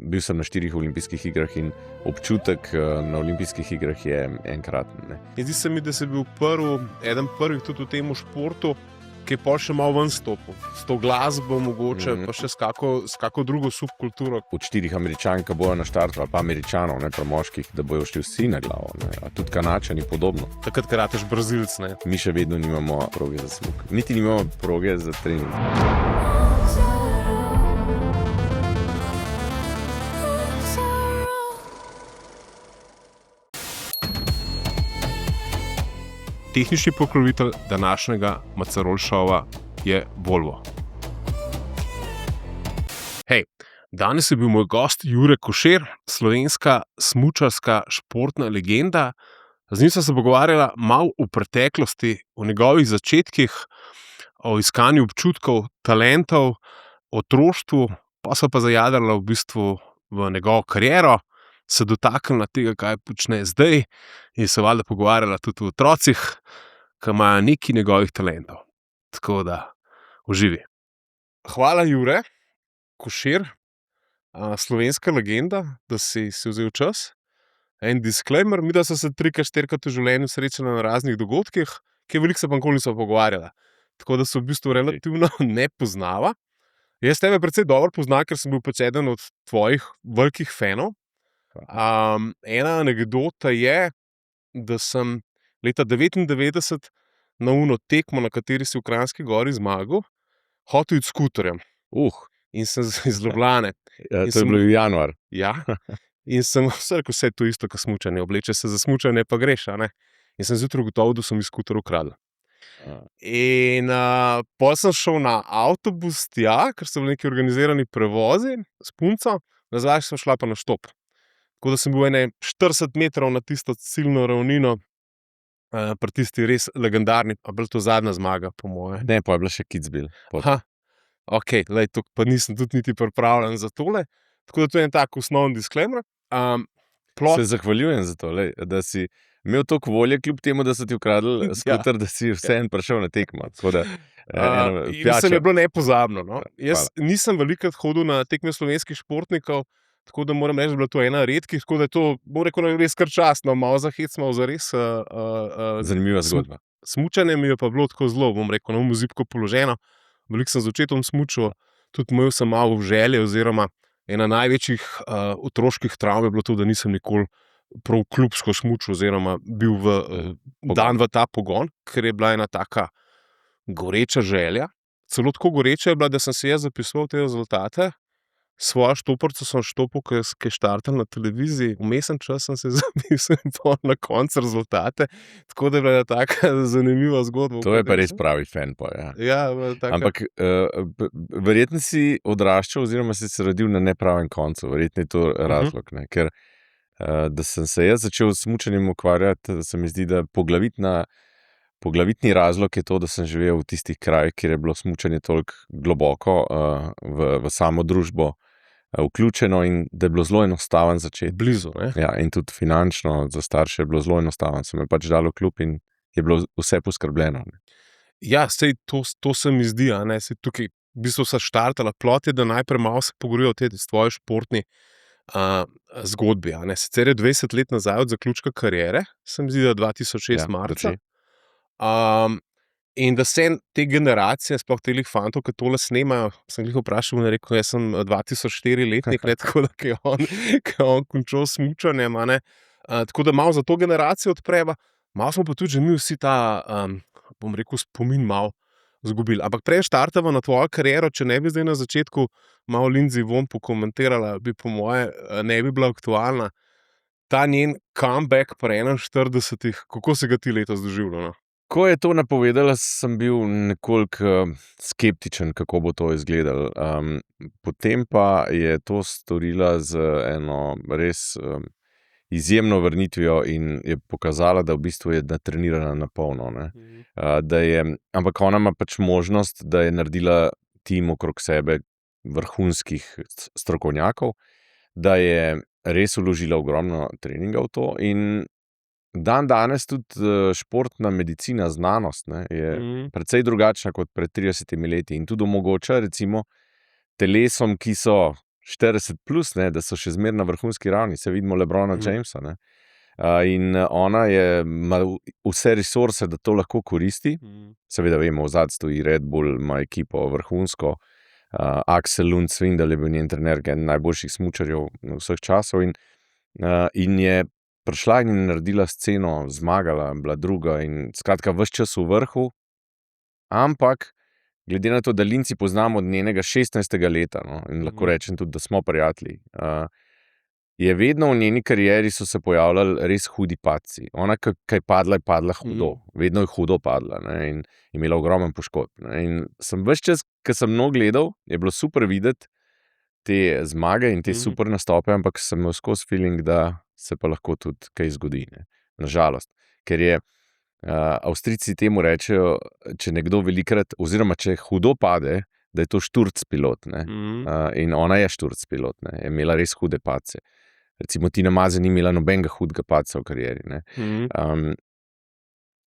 bil sem na 4 olimpijskih igrah in občutek na olimpijskih igrah je enkraten. Zdi se mi, da si bil eden prvih tudi v tem športu, ki je pol še malo ven stopil. S to glasbo mogoče, pa še s kako drugo subkulturo. Od 4 Američank bojo na štartu, ali pa Američanov, ne pa moških, da bojo šli vsi na glavo. Ne. A tudi Kanačani podobno. Takrat, ker rateš Brazilec, ne. Mi še vedno nimamo proge za smuk. Niti nimamo proge za trening. Tehnični pokrovitelj današnjega Macarol šova je Volvo. Hej, danes je bil moj gost Jure Košir, slovenska smučarska športna legenda. Z njim sem se pogovarjala malo o preteklosti, o njegovih začetkih, o iskanju občutkov, talentov, otroštvu, pa so pa zajadrala v bistvu v njegovo kariero, se dotaknila tega, kaj počne zdaj in se valjda pogovarjala tudi o otrocih, ki imajo nekaj njegovih talentov. Tako da, uživi. Hvala, Jure Košir, slovenska legenda, da si vzel čas. En disclaimer, mi da so se 3-4krat v življenju srečala na raznih dogodkih, ki veliko se pa nikoli niso pogovarjala. Tako da se v bistvu relativno ne poznava. Jaz tebe precej dobro poznam, ker sem bil pač eden od tvojih velikih fanov. Ena anekdota je, da sem leta 1999 na tekmo, na kateri si v Kranjski Gori zmagal, hotel iti s skuterjem. In sem iz Ljubljane. To je bilo januar. Ja. In sem rekel, vse je to isto, kot smučanje. Obleče se za smučanje, pa greš, a ne. In sem zjutraj ugotovil, da sem iz skuter ukradel. In pol sem šel na avtobus tja, ker so bili neki organizirani prevozi s punco, nazaj sem šla pa na štop. Tako da sem bil 40 metrov na tisto ciljno ravnino, pri tisti res legendarni, a bila to zadnja zmaga, po moje. Ne, pa je bila še Kitzbühel. Okej, to pa nisem tudi niti pripravljen za tole. Tako da to je en tak osnovni disclaimer. Se zahvaljujem za to, da si imel toliko volje, kljub temu, da so ti ukradli skuter, da si vseeno prišel na tekmo. In se mi je bilo nepozabno. No? Jaz nisem velikokrat hodil na tekme slovenskih športnikov, tako da moram reči, da je bila to ena redkih, tako da je to, bom rekel, res kar častno, malo za hec, malo za res. Zanimiva zgodba. Smučanje mi je pa bilo tako zelo, bom rekel, v zibko položeno. Veliko sem z očetom smučal, tudi imel sem malo želje, oziroma ena največjih otroških travm je bilo to, da nisem nikoli prav klubsko smučal, oziroma bil dan v ta pogon, ker je bila ena taka goreča želja. Celo tako goreča je bila, da sem se jaz zapisoval te rezultate. Svojo štoparco sem štopil, ki je štartal na televiziji, vmesen čas sem se zapisal na koncu rezultate, tako da je bila taka zanimiva zgodba. To je pa res pravi fan. Ja, ampak verjetno si odraščal oziroma si se rodil na nepravem koncu, verjetno je to razlog, ne? Ker da sem se jaz začel s smučanjem ukvarjati, se mi zdi, da poglavitni razlog je to, da sem živel v tistih krajih, kjer je bilo smučanje toliko globoko v samo družbo vključeno in da je bilo zelo enostaven začeti. Blizu, ne? Ja, in tudi finančno za starše je bilo zelo enostaven. Sem me pač dal v klub in je bilo vse poskrbljeno. Ne? Ja, sej to se mi zdi, a ne, sej tukaj v bistvu se štartala plot je, da najprej malo se pogovorijo o tej tvoji športni zgodbi, a ne. Sicer je 20 let nazaj od zaključka kariere, se mi zdi, da 2006 marca. In da se te generacije, sploh teh fantov, ki tole snemajo, sem jih vprašal in rekel, jaz sem 2004 letnik, tako da je on končal smučanje, tako da malo za to generacijo odpreva, malo smo pa tudi že mi vsi ta, bom rekel, spomin malo zgubili. Ampak prej štartava na tvojo kariero, če ne bi zdaj na začetku malo Lindsey Vonn pokomentirala, bi po moje ne bi bila aktualna. Ta njen comeback pri 41, kako se ga ti letos doživljal? Ko je to napovedala, sem bil nekoliko skeptičen, kako bo to izgledalo. Potem pa je to storila z eno res izjemno vrnitvijo in je pokazala, da v bistvu je natrenirana na polno. Ampak ona ima pač možnost, da je naredila tim okrog sebe vrhunskih strokovnjakov, da je res vložila ogromno treninga v to in danes tudi športna medicina, znanost je precej drugačna kot pred 30 leti in tudi omogoča recimo telesom, ki so 40 plus, ne, da so še zmeraj na vrhunski ravni, se vidimo Lebrona Jamesa. Ne. In ona ima vse resurse, da to lahko koristi. Seveda vemo, v zadnjem stoji Red Bull, ima ekipo vrhunsko. Axel Lund Svindal je bil njen trener, eden najboljših smučarjev vseh časov. In je prišla in naredila sceno, zmagala, bila druga in skratka ves čas v vrhu. Ampak glede na to, da Lindsay poznam od njenega 16. leta, no, in lahko rečem tudi, da smo prijatelji, je vedno v njeni karieri so se pojavljali res hudi padci. Ona, ki je padla hudo. Vedno je hudo padla, ne, in imela ogromen poškodb. Ne. In sem ves čas, ko sem gledal, je bilo super videti te zmage in te super nastope, ampak sem imel skozi feeling, da se pa lahko tudi kaj zgodi. Ne. Nažalost. Ker je Avstrijci temu rečejo, če nekdo velikrat, oziroma če hudo pade, da je to šturc pilot. Ne. In ona je šturc pilot, ne. Je imela res hude padce. Recimo Tina Maze ni imela nobenega hudega padca v karieri. Ne.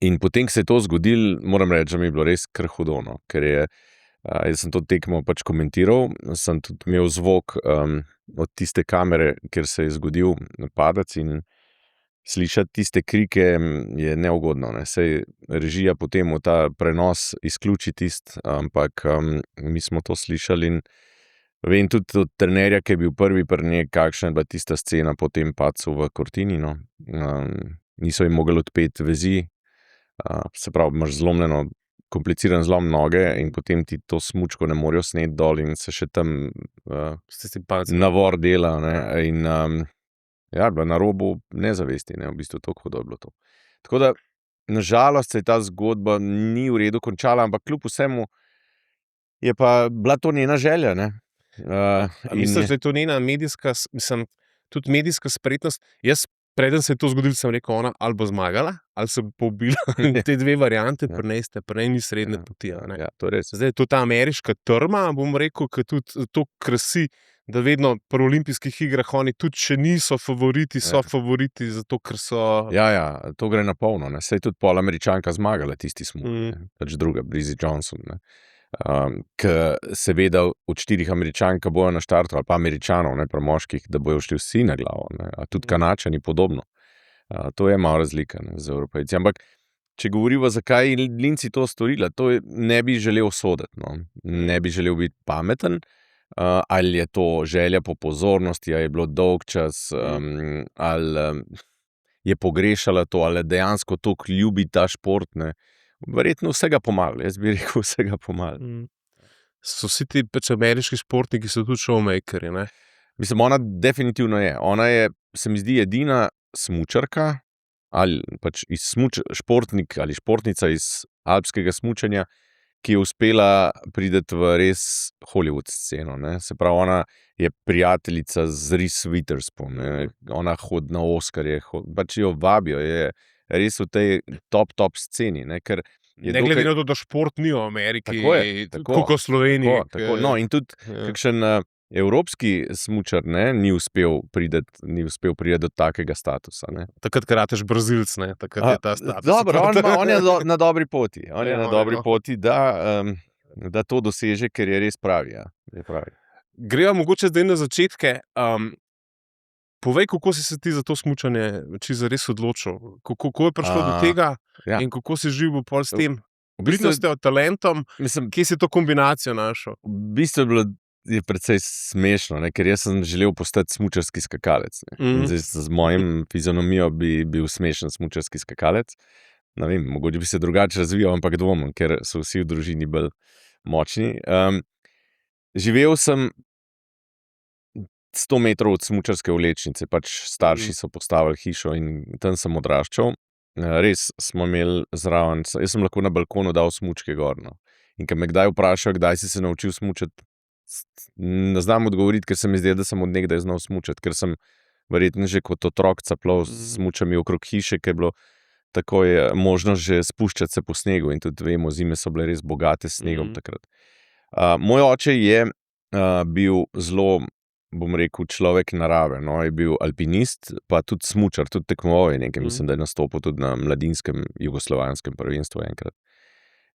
In potem, ko se je to zgodilo, moram reči, da mi je bilo res kar hudo, no. Ker jaz sem to tekmo pač komentiral, sem tudi imel zvok od tiste kamere, kjer se je zgodil padec in slišati tiste krike je neugodno. Ne. Sej režija potem v ta prenos izključi ampak mi smo to slišali in vem tudi od trenerja, ki je bil prvi pri njej, kakšna je bila tista scena po tem padcu v Cortini. No. Niso jim mogli odpeti vezi, se pravi, imaš zlomljeno, kompliciran zlom noge in potem ti to smučko ne morejo sneti dol in se še tam navor dela. Ne. In bila na robu nezavesti, ne, v bistvu toliko hudo je bilo to. Tako da, nažalost se je ta zgodba ni v redu končala, ampak kljub vsemu je pa bila to njena želja, ne. Misliš, da je to njena medijska, tudi medijska spretnost? Jaz, preden se je to zgodilo, sem rekel, ona ali bo zmagala, ali se bo pobila. Te dve variante prineste, ni srednje poti. Ja, to je res. Zdaj je to ta ameriška trma, bom rekel, ki tudi to krasi, da vedno pri olimpijskih igrah oni tudi še niso favoriti, so favoriti, zato ker so... Ja, to gre na polno. Ne. Saj je tudi pol Američanka zmagala tisti smuk, pač druga, Breezy Johnson. Ne. Ki seveda od 4 Američank bojo na štartu, ali pa Američanov, ne, pri moških, da bojo šli vsi na glavo. Ne. A tudi Kanačani podobno. To je malo razlika, ne, z Evropejci. Ampak, če govoriva, zakaj je Lindsay to storila, to ne bi želel soditi. No. Ne bi želel biti pameten, ali je to želja po pozornosti, ali je bilo dolg čas, ali je pogrešala to, ali dejansko toliko ljubi ta šport. Ne. Verjetno vsega pomalo, jaz bi rekel vsega pomalo. So vsi ti pač ameriški športniki so tudi showmakeri, ne? Mislim, ona definitivno je. Ona je, se mi zdi, edina smučarka ali pač športnik ali športnica iz alpskega smučanja, ki je uspela priti v res Hollywood sceno. Ne. Se pravi, ona je prijateljica z Reese Witherspoon, ne. Ona hodi na Oscarje, pač jo vabijo, je res v tej top sceni. Ne, ker ne glede na to, da šport ni v Ameriki, tako kot v Sloveniji. Tako. No, in tudi kakšen evropski smučar, ne, ni uspel priti do takega statusa. Ne. Takrat, ker rateš Brazilc, ne, takrat je ta status. Dobro, on je na dobri poti. On je na dobri poti, da to doseže, ker je res pravi. Ja. Greva mogoče zdaj na začetke. Povej, kako si se ti za to smučanje zares odločil? Kako je prišlo do tega in kako si živel pol s tem? Pridnostjo, talentom, kje si to kombinacijo našel? V bistvu je precej smešno, ne, ker jaz sem želel postati smučarski skakalec. Zdaj, z mojim fizionomijo bi bil smešen smučarski skakalec. Ne vem, mogoče bi se drugače razvijal, ampak dvomim, ker so vsi v družini bolj močni. Živel sem 100 metrov od smučarske vlečnice, pač starši so postavili hišo in tam sem odraščal. Res smo imeli zraven, jaz sem lahko na balkonu dal smučke gor. No. In ko me kdaj vprašajo, kdaj si se naučil smučati, ne znam odgovoriti, ker se mi zdi, da sem od nekdaj znal smučati, ker sem verjetno že kot otrok caplal s smučami okrog hiše, ker je bilo takoj možno že spuščati se po snegu in tudi vemo, zime so bile res bogate s snegom takrat. Moj oče je bil zelo, bom rekel, človek narave, no, je bil alpinist, pa tudi smučar, tudi tekmoval je nekaj, mislim, da je nastopil tudi na mladinskem jugoslovanskem prvenstvu enkrat.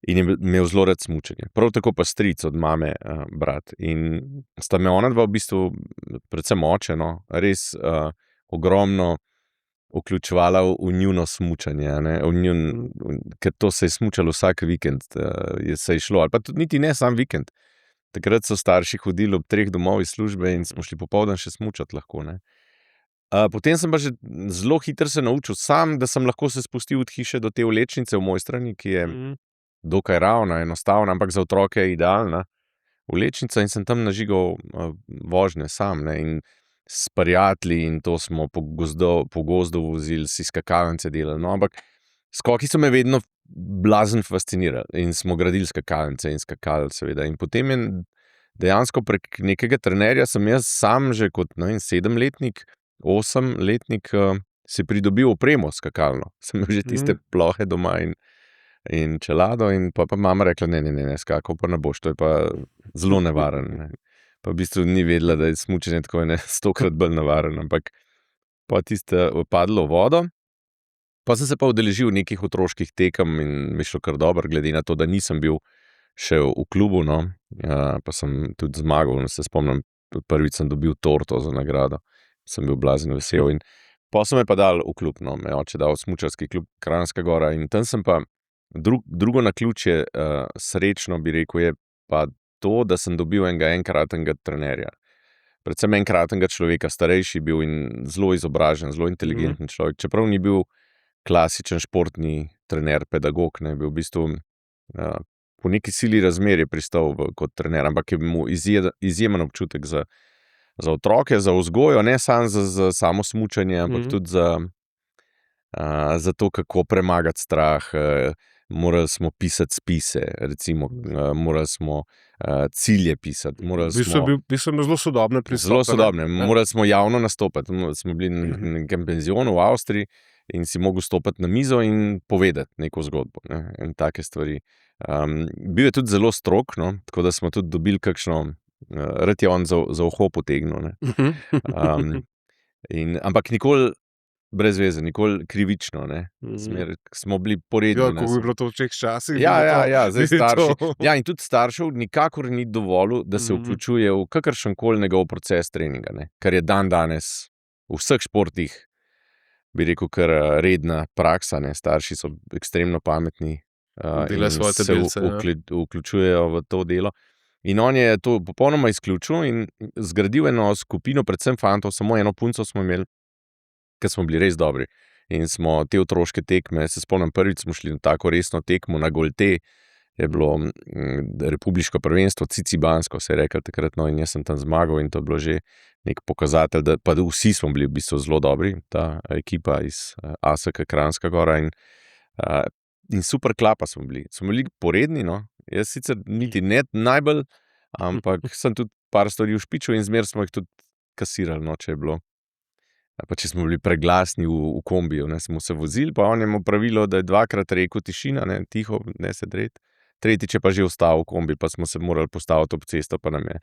in je imel zelo rad smučanje. Prav tako pa stric od mame, brat. In sta me ona dva v bistvu, predvsem oče, no, res ogromno vključevala v njuno smučanje, a ne, ker to se je smučalo vsak vikend, se je šlo, ali pa tudi niti ne sam vikend. Takrat so starši hodili ob 3 domov iz službe in smo šli popoldan še smučati lahko, ne. Potem sem pa že zelo hitro se naučil sam, da sem lahko se spustil od hiše do te vlečnice v Mojstrani, ki je dokaj ravna, enostavna, ampak za otroke je idealna vlečnica, in sem tam nažigal vožnje sam, ne, in s prijatelji, in to smo po gozdu vozili, si skakalnice delali, no, ampak skoki so me vedno blazen fascinirali in smo gradili skakalnice in skakali, seveda. In potem je dejansko prek nekega trenerja sem jaz sam že kot, ne vem, 7-letnik, 8-letnik, si pridobil opremo skakalno. Sem imel že tiste plohe doma in čelado, in pa mama rekla, ne, skakal pa ne boš, to je pa zelo nevaren, ne. Pa v bistvu ni vedela, da je smučanje tako 100-krat bolj nevaren, ampak pa tiste padlo v vodo. Pa sem se pa udeležil nekih otroških tekem in mi je šlo kar dobro, glede na to, da nisem bil še v klubu, no. Pa sem tudi zmagal, se spomnim, prvič sem dobil torto za nagrado. Sem bil blazen vesel, in pol so me pa dali v klub, no, me je oče dal v smučarski klub Kranjska Gora, in tam sem pa drugo naključje, srečno bi rekel, je pa to, da sem dobil enega enkratnega trenerja. Predvsem enkratnega človeka, starejši bil in zelo izobražen, zelo inteligenten človek, čeprav ni bil klasičen športni trener, pedagog, ne, bil v bistvu po neki sili razmer je pristal kot trener, ampak je imel izjemen občutek za otroke, za vzgojo, ne samo za samo smučanje, ampak tudi za to, kako premagati strah. Morali smo pisati spise, recimo, morali smo cilje pisati. V bistvu je zelo sodobne pristope. Zelo sodobne. Morali smo javno nastopati. Smo bili na nekem penzionu v Avstriji in si mogel stopiti na mizo in povedati neko zgodbo, ne, in take stvari. Bil je tudi zelo strog, no, tako da smo tudi dobili kakšno, rad je on za uho potegnil, ne. Ampak nikoli brez veze, nikoli krivično, ne. Smo bili poredni. Ja, kako bi bilo to v teh časih? Ja, zdaj starši. Ja, in tudi staršev nikakor ni dovolil, da se vključuje v kakršenkoli njegov proces treninga, ne. Kar je dandanes v vseh športih, bi rekel, kar redna praksa, ne. Starši so ekstremno pametni, in se vključujejo v to delo. In on je to popolnoma izključil in zgradil eno skupino, predvsem fantov, samo eno punco smo imeli, ker smo bili res dobri. In smo te otroške tekme, se spomnim, prvič smo šli na tako resno tekmo na Golte, je bilo republiško prvenstvo, Cicibansko se je rekel takrat, no, in jaz sem tam zmagal, in to je bilo že nek pokazatelj, da pa vsi smo bili v bistvu zelo dobri, ta ekipa iz ASK Kranjska Gora, in super klapa smo bili. Smo bili poredni, no. Jaz sicer niti ne najbolj, ampak sem tudi par stvari ušpičil in zmer smo jih tudi kasirali, no, če je bilo. Pa če smo bili preglasni v kombiju, ne, smo se vozili, pa on je imel pravilo, da je 2-krat rekel tišina, ne, tiho, ne se dreti. Tretjič je pa že vstal v kombi, pa smo se morali postaviti ob cesto, pa nam je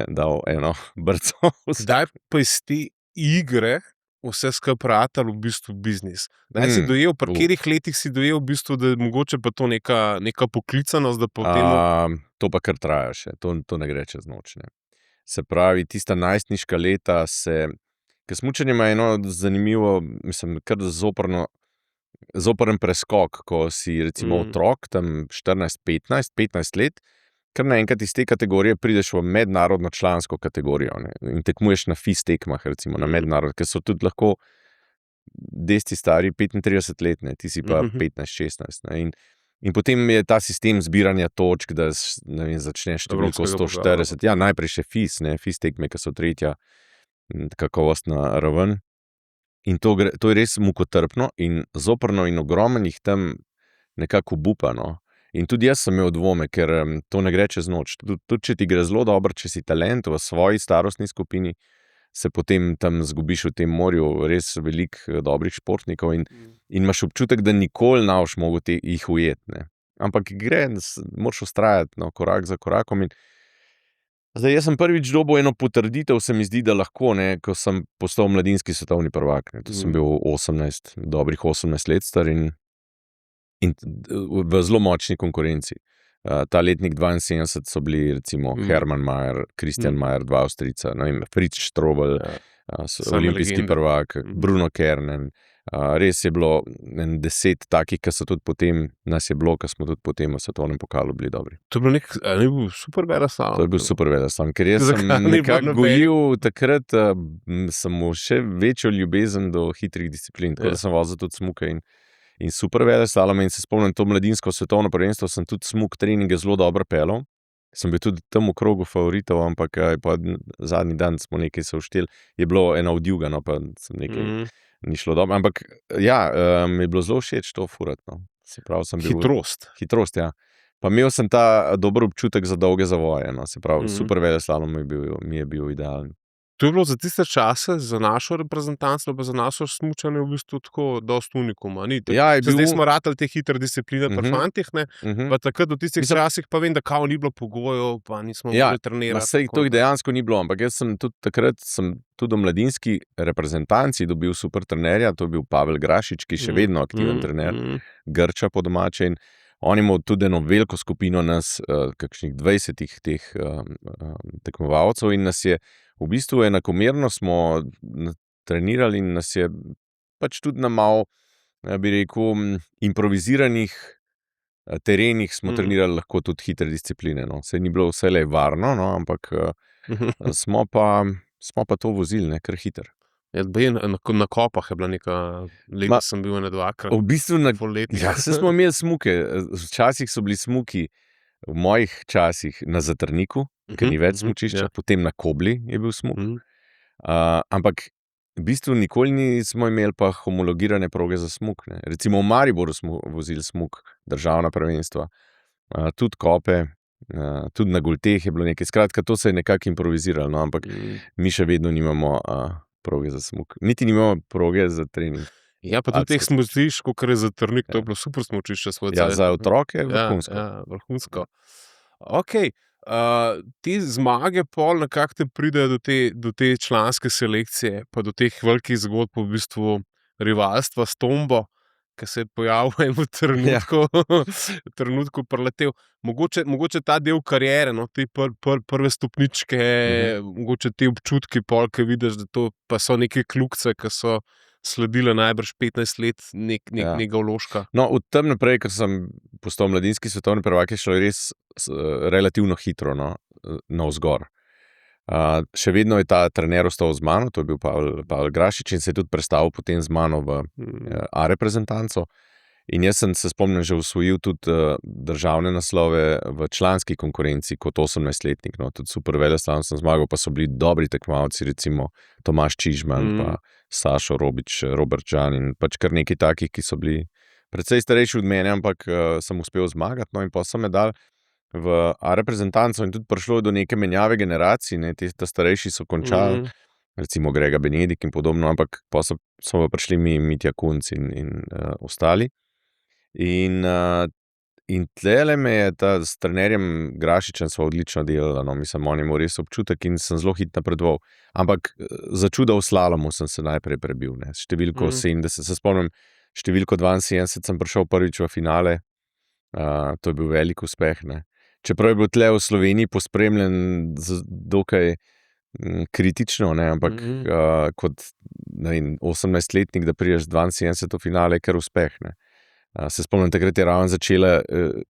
dal eno brco. Zdaj pa iz te igre vse skupaj ratalo v bistvu biznis. Zdaj si dojel, pri katerih letih si dojel v bistvu, da je mogoče pa to neka poklicanost, da potem... To pa kar traja še, to ne gre čez noč, ne. Se pravi, tista najstniška leta ker smučanje ima eno zanimivo, mislim, kar zoprn preskok, ko si recimo otrok, tam 15 let, kar naenkrat iz te kategorije prideš v mednarodno člansko kategorijo, ne, in tekmuješ na FIS tekmah, recimo na mednarodno, ker so tudi lahko desti stari 35 let, ne, ti si pa 15-16, ne, in potem je ta sistem zbiranja točk, da ne vem, začneš številko 140, ja, najprej še FIS, ne, FIS tekme, ki so tretja kakovostna raven, in to je res mukotrpno in zoprno in ogromno jih tam nekako obupa, no. In tudi jaz sem imel dvome, ker to ne gre čez noč. Tudi če ti gre zelo dobro, če si talent v svoji starostni skupini, se potem tam zgubiš v tem morju res veliko dobrih športnikov in imaš občutek, da nikoli ne boš mogel jih ujeti, ne. Ampak moraš vztrajati, no, korak za korakom. In zdaj, jaz sem prvič dobil eno potrditev, se mi zdi, da lahko, ne, ko sem postal mladinski svetovni prvak, ne. To sem bil dobrih 18 let star, in in v zelo močni konkurenci. Ta letnik 72 so bili recimo Hermann Mayer, Christian Mayer, dva Avstrijca, ne vem, Fritz Strobel, olimpijski legende. prvak, Bruno Kernen. Res je bilo 10 takih, ki so tudi potem, nas je bilo, ki smo tudi potem v svetovnem pokalu bili dobri. To je bil ni bil super veleslalom. To je bil super veleslalom, ker jaz sem Zakaj ni bilo nekako nobenih? gojil takrat, sem imel še večjo ljubezen do hitrih disciplin, tako da sem vozil tudi smuke in super veleslalom in se spomnim to mladinsko svetovno prvenstvo, sem tudi smuk treninge zelo dobro peljal. Sem bil tudi tam v krogu favoritov, ampak pa zadnji dan smo nekaj se ušteli. Je bilo ena odjuga, no, pa sem nekaj ni šlo dobro. Ampak ja, mi je bilo zelo všeč to furat, no. Se pravi, sem bil... Hitrost, ja. Pa imel sem ta dober občutek za dolge zavoje, no. Se pravi, super veleslalom mi je bil idealen. To je bilo za tiste čase, za našo reprezentanco, pa za našo smučanje v bistvu tako dosti unikum, a ni? Ja, je bil... Zdaj smo ratali te hitre discipline pri fantih, ne? Pa takrat v tistih časih pa vem, da kao ni bilo pogojev, pa nismo mogli trenirati. Saj to jih dejansko ni bilo, ampak jaz sem tudi takrat, tudi v mladinski reprezentanci dobil super trenerja, to je bil Pavel Grašič, ki je še vedno aktiven trener, Grča po domače, in on imel tudi eno veliko skupino nas, kakšnih 20 teh tekmovalcev, in nas je v bistvu enakomerno smo trenirali in nas je pač tudi na malo, bi rekel, improviziranih terenih smo trenirali lahko tudi hitre discipline, no. Saj ni bilo vselej varno, no, ampak smo pa to vozili, ne, kar hiter. Na kopah je bila neka leta, sem bil ene dvakrat. V bistvu saj smo imeli smuke, včasih so bili smuki, v mojih časih na Zatrniku, ker ni več smučišča, potem na Kobli je bil smuk. Ampak v bistvu nikoli nismo imeli pa homologirane proge za smuk, ne. Recimo v Mariboru smo vozili smuk, državna prvenstva, tudi kope, tudi na Golteh je bilo nekaj. Skratka, to se je nekako improviziralo, no, ampak mi še vedno nimamo proge za smuk. Niti nimamo proge za trening. Ja, pa tudi teh smučišč, kakor je Zatrnik, to je bilo super smučišče. Ja, za otroke je vrhunsko. Ja, vrhunsko. Okej, te zmage pol nekako te pridejo do te članske selekcije, pa do teh velikih zgodb v bistvu rivalstva s Tombo, ki se je pojavil v enem trenutku preletel. Mogoče ta del kariere, no, te prve stopničke, mogoče te občutki pol, ki vidiš, da to pa so neke kljukice, ki so sledile najbrž 15 let nekega vložka. No, od tam naprej, ker sem postal mladinski svetovni prvak, je šlo res relativno hitro, no, navzgor. Še vedno je ta trener ostal z mano, to je bil Pavel Grašič, in se je tudi prestavil potem z mano v A-reprezentanco. In jaz sem se spomnim že osvojil tudi državne naslove v članski konkurenci kot 18-letnik, no, tudi super veleslalom sem zmagal, pa so bili dobri tekmovalci, recimo Tomaž Čižman, pa Sašo Robič, Robert Žan in pač kar nekaj takih, ki so bili precej starejši od mene, ampak sem uspel zmagati, no, in pa so me dali v A-reprezentanco in tudi prišlo do neke menjave generacij, ne, ta starejši so končali, recimo Grega Benedik in podobno, ampak pa so pa prišli Mitja Kunc in ostali. In tlele me je s trenerjem Grašičem sva odlično delala, no, mislim, on je imel res občutek in sem zelo hitro napredoval. Ampak za čuda v slalomu sem se najprej prebil, ne, številko 70, se spomnim, številko 72 sem prišel prvič v finale, to je bil velik uspeh, ne. Čeprav je bil tle v Sloveniji pospremljen dokaj kritično, ne, ampak kot 18-letnik, da prideš 72 v finale, je kar uspeh, ne. Se spomnim, takrat je ravno začela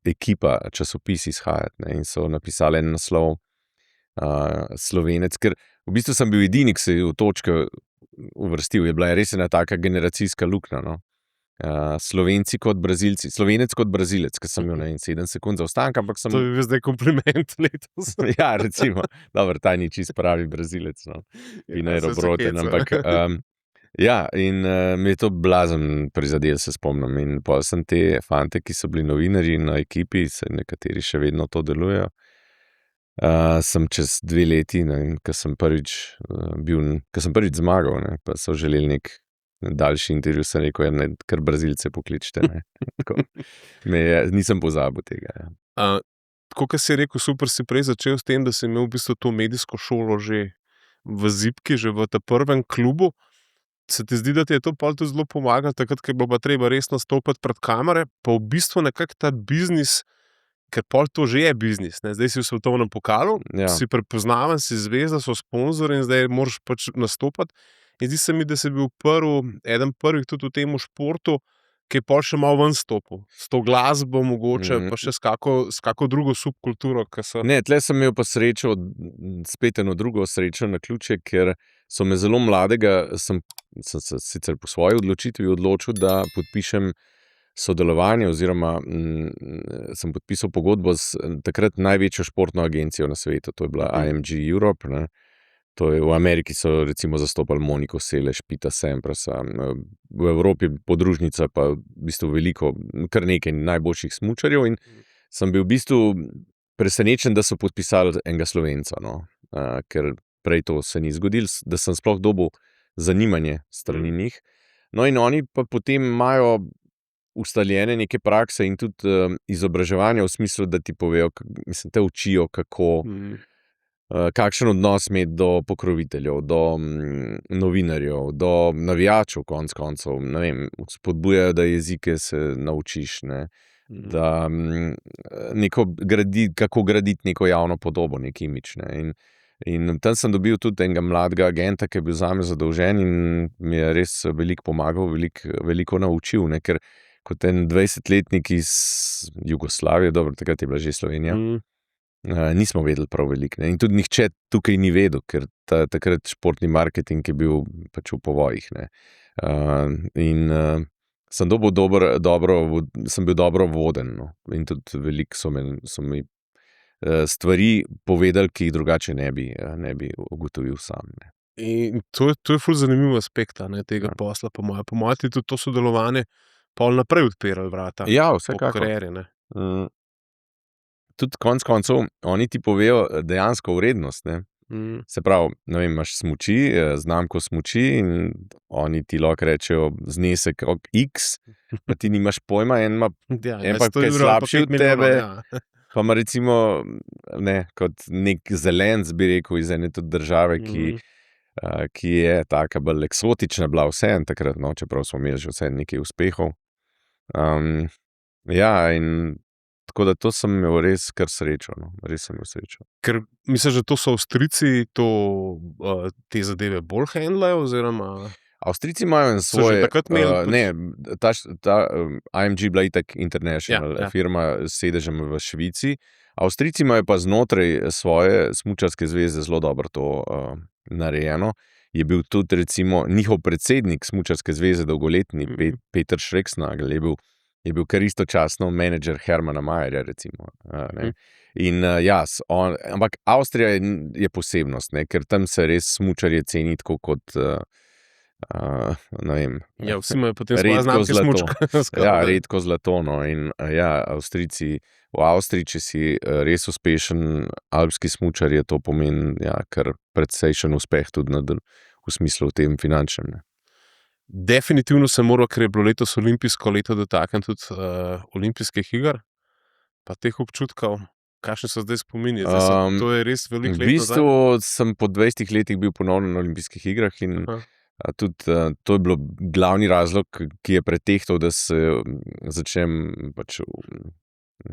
ekipa, časopis izhajati, ne, in so napisali en naslov Slovenec, ker v bistvu sem bil edini, ki se je v točke uvrstil, je bila res ena taka generacijska luknja, no. Slovenci kot Brazilci, Slovenec kot Brazilec, ker sem imel 7 sekund zaostanka, ampak sem... To je bil zdaj kompliment letos. Ja, recimo, dobro, ta ni čist pravi Brazilec, no, Pinheiro Broten, ampak ja, in mi je to blazen prizadel, se spomnim, in potem sem te fante, ki so bili novinarji na ekipi, se nekateri še vedno to delujejo, sem čez 2 leti, ne, ko sem prvič zmagal, ne, pa so želeli nek daljši intervju, sem rekel, ne, kar Brazilce pokličite, ne. Tako, nisem pozabil tega, ja. Tako, kot si rekel, super si prej začel s tem, da si imel v bistvu to medijsko šolo že v Zibki, že v tem prvem klubu. se ti zdi, da ti je to pol tudi zelo pomagalo, takrat, ko je bilo pa treba res nastopati pred kamere, pa v bistvu nekako ta biznis, ker pol to že je biznis, ne? Zdaj si v svetovnem pokalu, Ja. si prepoznaven, si zvezda, so sponzorji in zdaj moraš pač nastopati. In zdi se mi, da si bil eden prvih tudi v tem športu, ki je pol še malo ven stopil. S to glasbo mogoče, pa še s kako drugo subkulturo, ki so... Ne, tle sem imel pa srečo, spet eno drugo srečo na ključe, ker so me zelo mladega, sem se sicer po svoji odločitvi odločil, da podpišem sodelovanje oziroma sem podpisal pogodbo s takrat največjo športno agencijo na svetu, to je bila IMG Europe, ne. To je v Ameriki so recimo zastopali Moniko Seles, Pita Samprasa, v Evropi podružnica pa v bistvu veliko, kar nekaj najboljših smučarjev in sem bil v bistvu presenečen, da so podpisali enega Slovenca, no. Ker prej to se ni zgodilo, da sem sploh dobil zanimanje strani njih. No in oni pa potem imajo ustaljene neke prakse in tudi izobraževanje v smislu, da ti povejo, mislim, te učijo, kako kakšen odnos imeti do pokroviteljev, do novinarjev, do navijačev konec koncev, ne vem, spodbujajo, da jezike se naučiš, ne, da kako graditi neko javno podobo, neki imidž, ne, in tam sem dobil tudi enega mladega agenta, ki je bil zame zadolžen in mi je res veliko pomagal, veliko naučil, ne, ker kot en 20-letnik iz Jugoslavije, dobro, takrat je bila že Slovenija, nismo vedeli prav veliko, ne. In tudi nihče tukaj ni vedel, ker takrat športni marketing je bil pač v povojih, ne. Sem sem bil dobro voden, no. In tudi veliko so mi stvari povedali, ki jih drugače ne bi ugotovil sam, ne. In to je ful zanimiv aspekt, ne, tega posla, po moje. Po moje ti tudi to sodelovanje pol naprej odpiralo vrata. Ja, po vsekakor. karieri, ne. Tudi konec koncev, oni ti povejo dejansko vrednost, ne. Se pravi, ne vem, imaš smuči, znamko smuči in oni ti lahko rečejo znesek X, pa ti nimaš pojma, en pa kaj slabši od tebe, pa ima recimo, ne, kot nek zelenc, bi rekel, iz ene tudi države, ki je taka bolj eksotična bila vseeno takrat, no, čeprav smo imeli že vseeno nekaj uspehov. Ja, in tako da to sem imel res kar srečo, no, res sem imel srečo. Ker misliš, da to so Avstrijci te zadeve bolj handlajo, oziroma... Avstrijci imajo So že svoje, takrat imeli ne, ta IMG bila itak international Ja. firma s sedežem v Švici. Avstrijci imajo pa znotraj svoje smučarske zveze zelo dobro to narejeno. Je bil tudi recimo njihov predsednik smučarske zveze dolgoletni, Peter Schrecksnagel, je bil kar istočasno menedžer Hermana Mayerja, recimo, ne. In ampak Avstrija je posebnost, ne, ker tam se res smučarje ceni tako kot, ne vem. Ja, vsi imajo potem svoje znamke smučk. Ja, redko zlato, no, in Avstrijci, v Avstriji, če si res uspešen alpski smučar, je to pomeni, kar precejšen uspeh tudi v smislu v tem finančnem, ne. Definitivno se mora, ker je bilo letos olimpijsko leto, dotakniti tudi olimpijskih iger, pa teh občutkov. Kakšni so zdaj spomini? To je res veliko let nazaj. V bistvu sem po 20 letih bil ponovno na olimpijskih igrah in tudi to je bilo glavni razlog, ki je pretehtal, da se začnem pač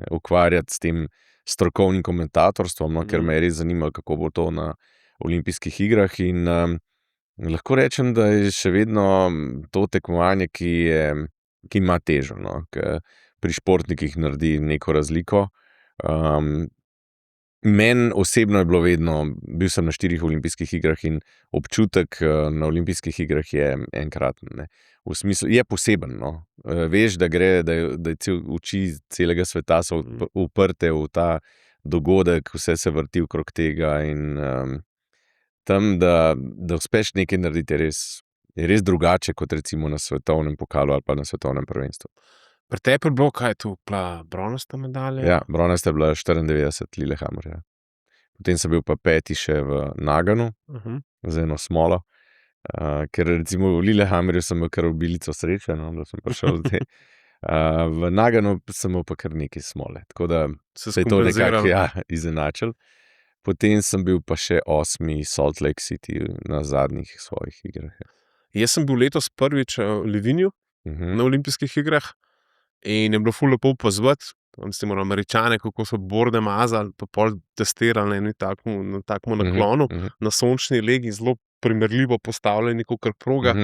ukvarjati s tem strokovnim komentatorstvom, no, ker me je res zanimalo, kako bo to na olimpijskih igrah in lahko rečem, da je še vedno to tekmovanje, ki ima težo, no, pri športnikih naredi neko razliko. Meni osebno je bilo vedno, bil sem na 4 olimpijskih igrah in občutek na olimpijskih igrah je enkraten, ne. V smislu, je poseben, no. Veš, da je oči celega sveta so uprte v ta dogodek, vse se vrti okrog tega in tam, da uspeš nekaj narediti, je res drugače kot recimo na svetovnem pokalu ali pa na svetovnem prvenstvu. Pri tebi je bilo, kaj je to, bronasta medalja? Ja, bronasta je bila 94 Lillehammer, ja. Potem sem bil pa 5. še v Naganu, z eno smolo, ker recimo v Lillehammerju sem imel kar obilico sreče, no, da sem prišel zdaj. V Naganu sem imel pa kar nekaj smole, tako da se je to nekako izenačilo. Potem sem bil pa še 8. Salt Lake City na zadnjih svojih igrah. Jaz sem bil letos prvič v Livignu na olimpijskih igrah in je bilo ful lepo opazovati. Tam ste morali Američane, kako so borde mazali, pa pol testirali na takem naklonu, na sončni legi, zelo primerljivo postavljeni, kakor proga,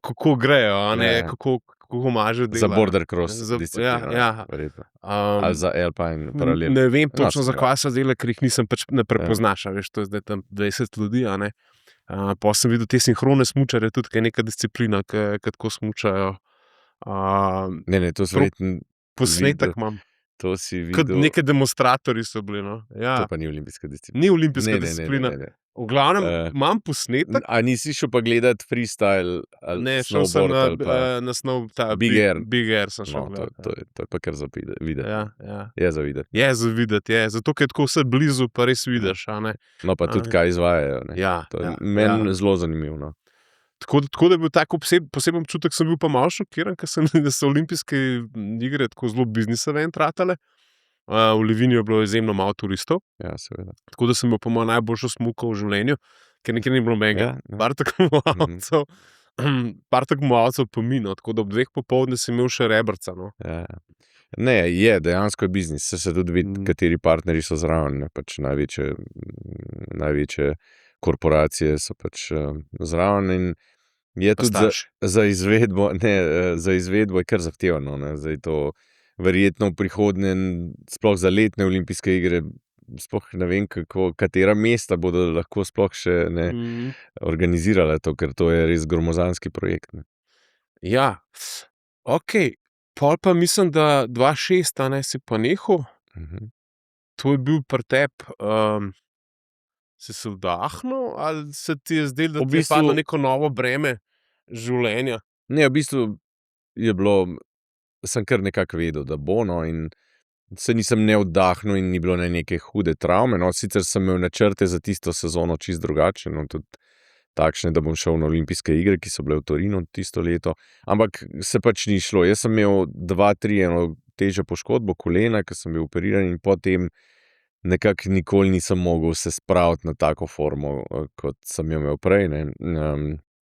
kako grejo, a ne, kako mažejo dela. Za border cross disciplino, ja. verjetno. Ali za alpine paralel. Ne vem točno, No, za kaj so dela, ker jih nisem pač ne prepoznaš, veš, to je zdaj tam 20 ljudi, a ne. Pa sem videl te sinhrone smučarje, tudi kaj neka disciplina, ki tako smučajo. Ne, to so verjetno Posnetek imam. To si Kot videl. neki demonstratorji so bili, no. Ja. To pa ni olimpijska disciplina. Ni olimpijska Ne. disciplina. V glavnem imam posnetek. A nisi šel pa gledat freestyle ali Ne, šel sem snowboard ali pa... na snov, ta Big Air. Big Air sem šel No, gledat. to je pa kar za videti. Ja. Je za videti. Je za videti, je. Zato, ker je tako vse blizu, pa res vidiš, a ne. No, pa tudi kaj izvajajo, ne. Ja, To je ja, meni ja. zelo zanimivo, no. Tako da je bil tak poseben občutek, sem bil pa malo šokiran, ker da so olimpijske igre tako zelo business event ratale. V Livignu je bilo izjemno malo turistov, Ja, seveda. tako da sem imel po mojem najboljšo smuko v življenju, ker nikjer ni bilo menga. Ja. Par tekmovalcev po mino, tako da ob 2 popoldne si imel še rebrca, no. Ja. Ne, dejansko je biznis. Se tudi vidi, kateri partnerji so zraven, ne. Pač največje korporacije so pač zraven in je Pa tudi starši. za izvedbo je kar zahtevano, ne. Zdaj to verjetno v prihodnje, sploh za letne olimpijske igre, sploh ne vem, katera mesta bodo lahko sploh še organizirala to, ker to je res gromozanski projekt, ne. Ja, okej. Pol pa mislim, da 2006, a ne, si pa nehal. To je bil pri tebi, si se vdahnil ali se ti je zdelo, da V ti je bistvu- padlo neko novo breme življenja? Ne, v bistvu je bilo, sem kar nekako vedel, da bo, no, in se nisem ne vdahnil in ni bilo neke hude travme, no, sicer sem imel načrte za tisto sezono čisto drugačne, no, tudi takšne, da bom šel na olimpijske igre, ki so bile v Torinu tisto leto, ampak se pač ni šlo. Jaz sem imel 2-3 eno težjo poškodbo kolena, ker sem bil operiran in potem nekako nikoli nisem mogel se spraviti na tako formo, kot sem jo imel prej, ne.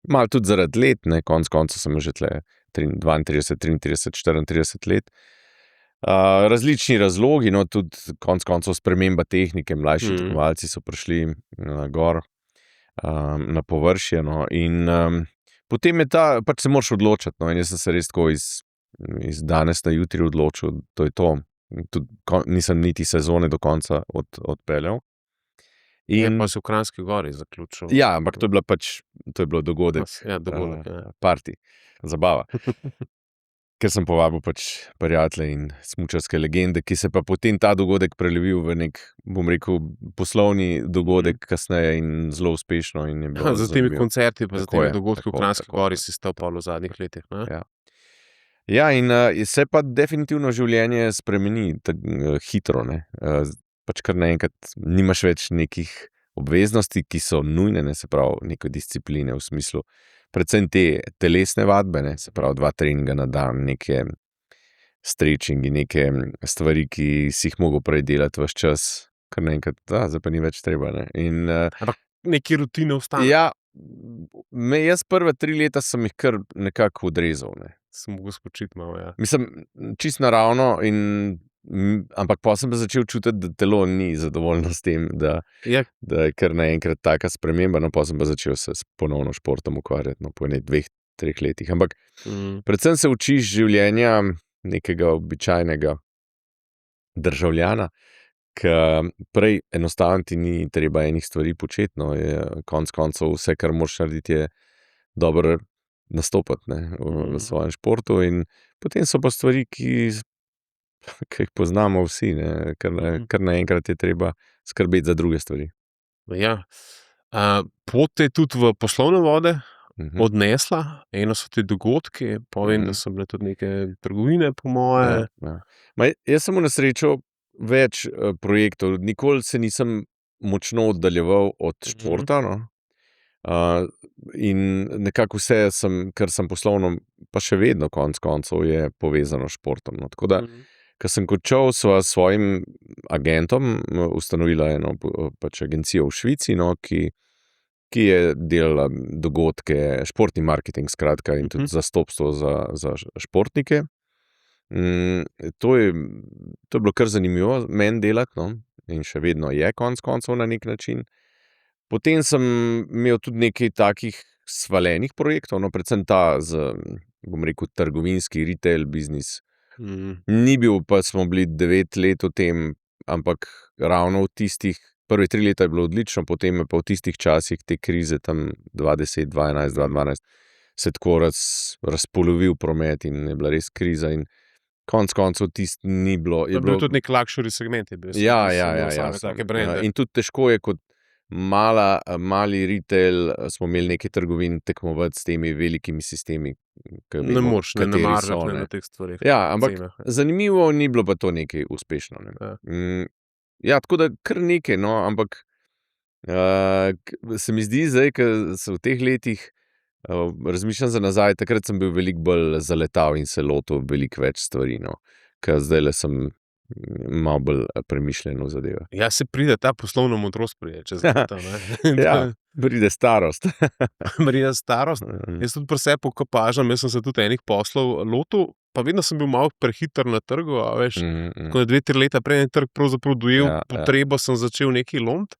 Malo tudi zaradi let, ne, konec koncev sem že tle 32, 33, 34 let. Različni razlogi, no, tudi konec koncev sprememba tehnike, mlajši tekmovalci so prišli gor na površje, no, in potem je pač se moraš odločiti, no, in jaz sem se res tako iz danes na jutri odločil, to je to. Tudi nisem niti sezone do konca odpeljal. In pa si v Kranjski Gori zaključil. Ja, ampak to je bilo dogodek. Ja, dogodek, ja. Party, zabava. Ker sem povabil pač prijatelje in smučarske legende, ki se pa potem ta dogodek prelevil v nek, bom rekel, poslovni dogodek kasneje in zelo uspešno. In je bilo Za temi zanimivo. koncerti pa za Tako temi je, dogodki v tako, Kranjski tako. Gori si stal pa v zadnjih letih, ne? Ja. Ja, in se pa definitivno življenje spremeni hitro, ne. Pač kar naenkrat nimaš več nekih obveznosti, ki so nujne, ne, se pravi, neke discipline v smislu, predvsem te telesne vadbe, ne, se pravi 2 treninga na dan, neke stretchingi, neke stvari, ki si jih mogel prej delati ves čas, kar naenkrat, zdaj pa ni več treba, ne. In Neki rutine ostane. ja, jaz prva 3 leta sem jih kar nekako odrezal, ne. Sem mogel spočiti malo, ja. Mislim, čisto naravno, ampak pa sem pa začel čutiti, da telo ni zadovoljno s tem, da Ja, je kar naenkrat taka sprememba, no, pa sem pa začel se ponovno športom ukvarjati, no, po 2-3 letih. Ampak predvsem se učiš življenja nekega običajnega državljana, ki prej enostavno ti ni treba enih stvari početi, no, je konec koncev vse, kar moraš narediti, je dobro nastopati, ne, v svojem športu, in potem so pa stvari, ki jih poznamo vsi, ne, kar naenkrat je treba skrbeti za druge stvari. ja. Pot te je tudi v poslovne vode odnesla, eno so te dogodki, povem, da so bile tudi neke trgovine, po moje. Ja. Jaz sem v nesrečo več projektov, nikoli se nisem močno oddaljeval od športa, no. In nekako vse kar sem poslovno, pa še vedno konec koncev je povezano s športom, no. Tako da, ko sem končal, sva s svojim agentom ustanovila eno pač agencijo v Švici, no, ki ki je delala dogodke, športni marketing, skratka, in tudi zastopstvo za športnike. To je bilo kar zanimivo meni delati, no, in še vedno je konec koncev na nek način. Potem sem imel tudi nekaj takih svaljenih projektov, no, predvsem ta bom rekel, trgovinski retail biznis. Ni bil, pa smo bili 9 let v tem, ampak ravno v tistih, prve 3 leta je bilo odlično, potem je pa v tistih časih te krize, tam 2010, 2011, 2012, se tako razpolovil promet in je bila res kriza in konec koncev ni bilo. Je bil tudi nek luxury segment. Ja, in tudi težko je kot mali retail, smo imeli nekaj trgovin tekmovati s temi velikimi sistemi. Ne moreš, ne maržati na teh stvareh. Ja, ampak zanimivo ni bilo pa to nekaj uspešno. Ne. Ja, tako da kar nekaj, no, ampak se mi zdi zdaj, ko se v teh letih razmišljam za nazaj, takrat sem bil veliko bolj zaletav in se lotil veliko več stvari, no, ker zdajle sem malo bolj premišljen v zadevah. Ja, se pride ta poslovna modrost čez leta. Ja, pride starost. Pride starost. Jaz tudi pri sebi opažam, jaz sem se tudi enih poslov lotil, pa vedno sem bil malo prehiter na trgu, a veš, ko je 2-3 leta prej trg pravzaprav dojel potrebo, sem začel nekaj lomiti.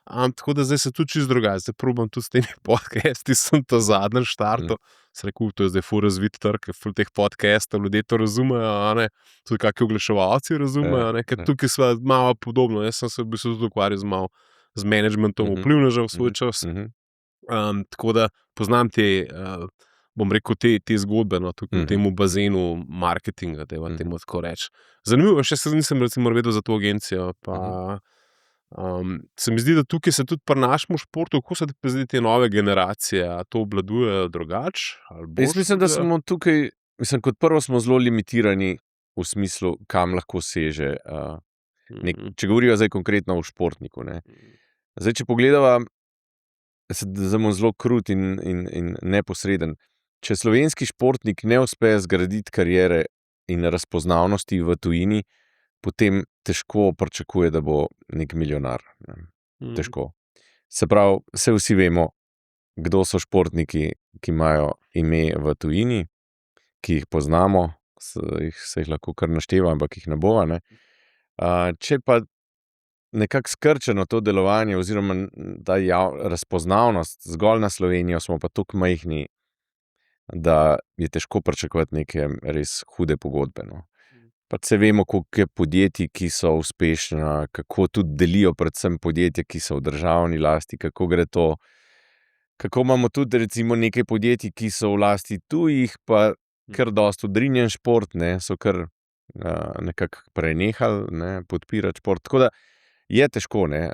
Tako da zdaj se tudi čisto drugače. Zdaj probam tudi s temi podcasti, sem ta zadnji štartov. Se rekel, to je zdaj ful razvit trg, ful teh podcastov, ljudje to razumejo, tudi kakšni oglaševalci razumejo, ker tukaj sva malo podobno. Jaz sem se v bistvu tudi ukvarjal z managementom vplivnežev v svoj čas. Tako da poznam bom rekel, te zgodbe, no, tukaj v temu bazenu marketinga, temu tako reči. Zanimivo, še se nisem recimo vedel za to agencijo, pa se mi zdi, da tukaj se tudi pri našem športu, kako se ti zdi te nove generacije, a to obvladujejo drugače? Jaz mislim, da smo tukaj, kot prvo smo zelo limitirani v smislu, kam lahko seže. Če govorijo zdaj konkretno o športniku. Ne. Zdaj, če pogledava, zdaj bom zelo krut in neposreden. Če slovenski športnik ne uspe zgraditi kariere in razpoznavnosti v tujini, potem težko pričakuje, da bo nek milijonar. Težko. Se pravi, vsi vemo, kdo so športniki, ki imajo ime v tujini, ki jih poznamo, se jih lahko kar našteva, ampak jih ne bova. Ne. Če pa nekako skrčeno to delovanje oziroma ta razpoznavnost zgolj na Slovenijo, smo pa tako majhni, da je težko pričakovati neke res hude pogodbe. No. Pa se vemo, koliko je podjetij, ki so uspešna, kako tudi delijo predvsem podjetja, ki so v državni lasti, kako gre to, kako imamo tudi recimo nekaj podjetij, ki so v lasti tujih, pa kar dosti odrinjen šport, ne, so kar nekako prenehali podpirati šport. Tako da je težko. Ne.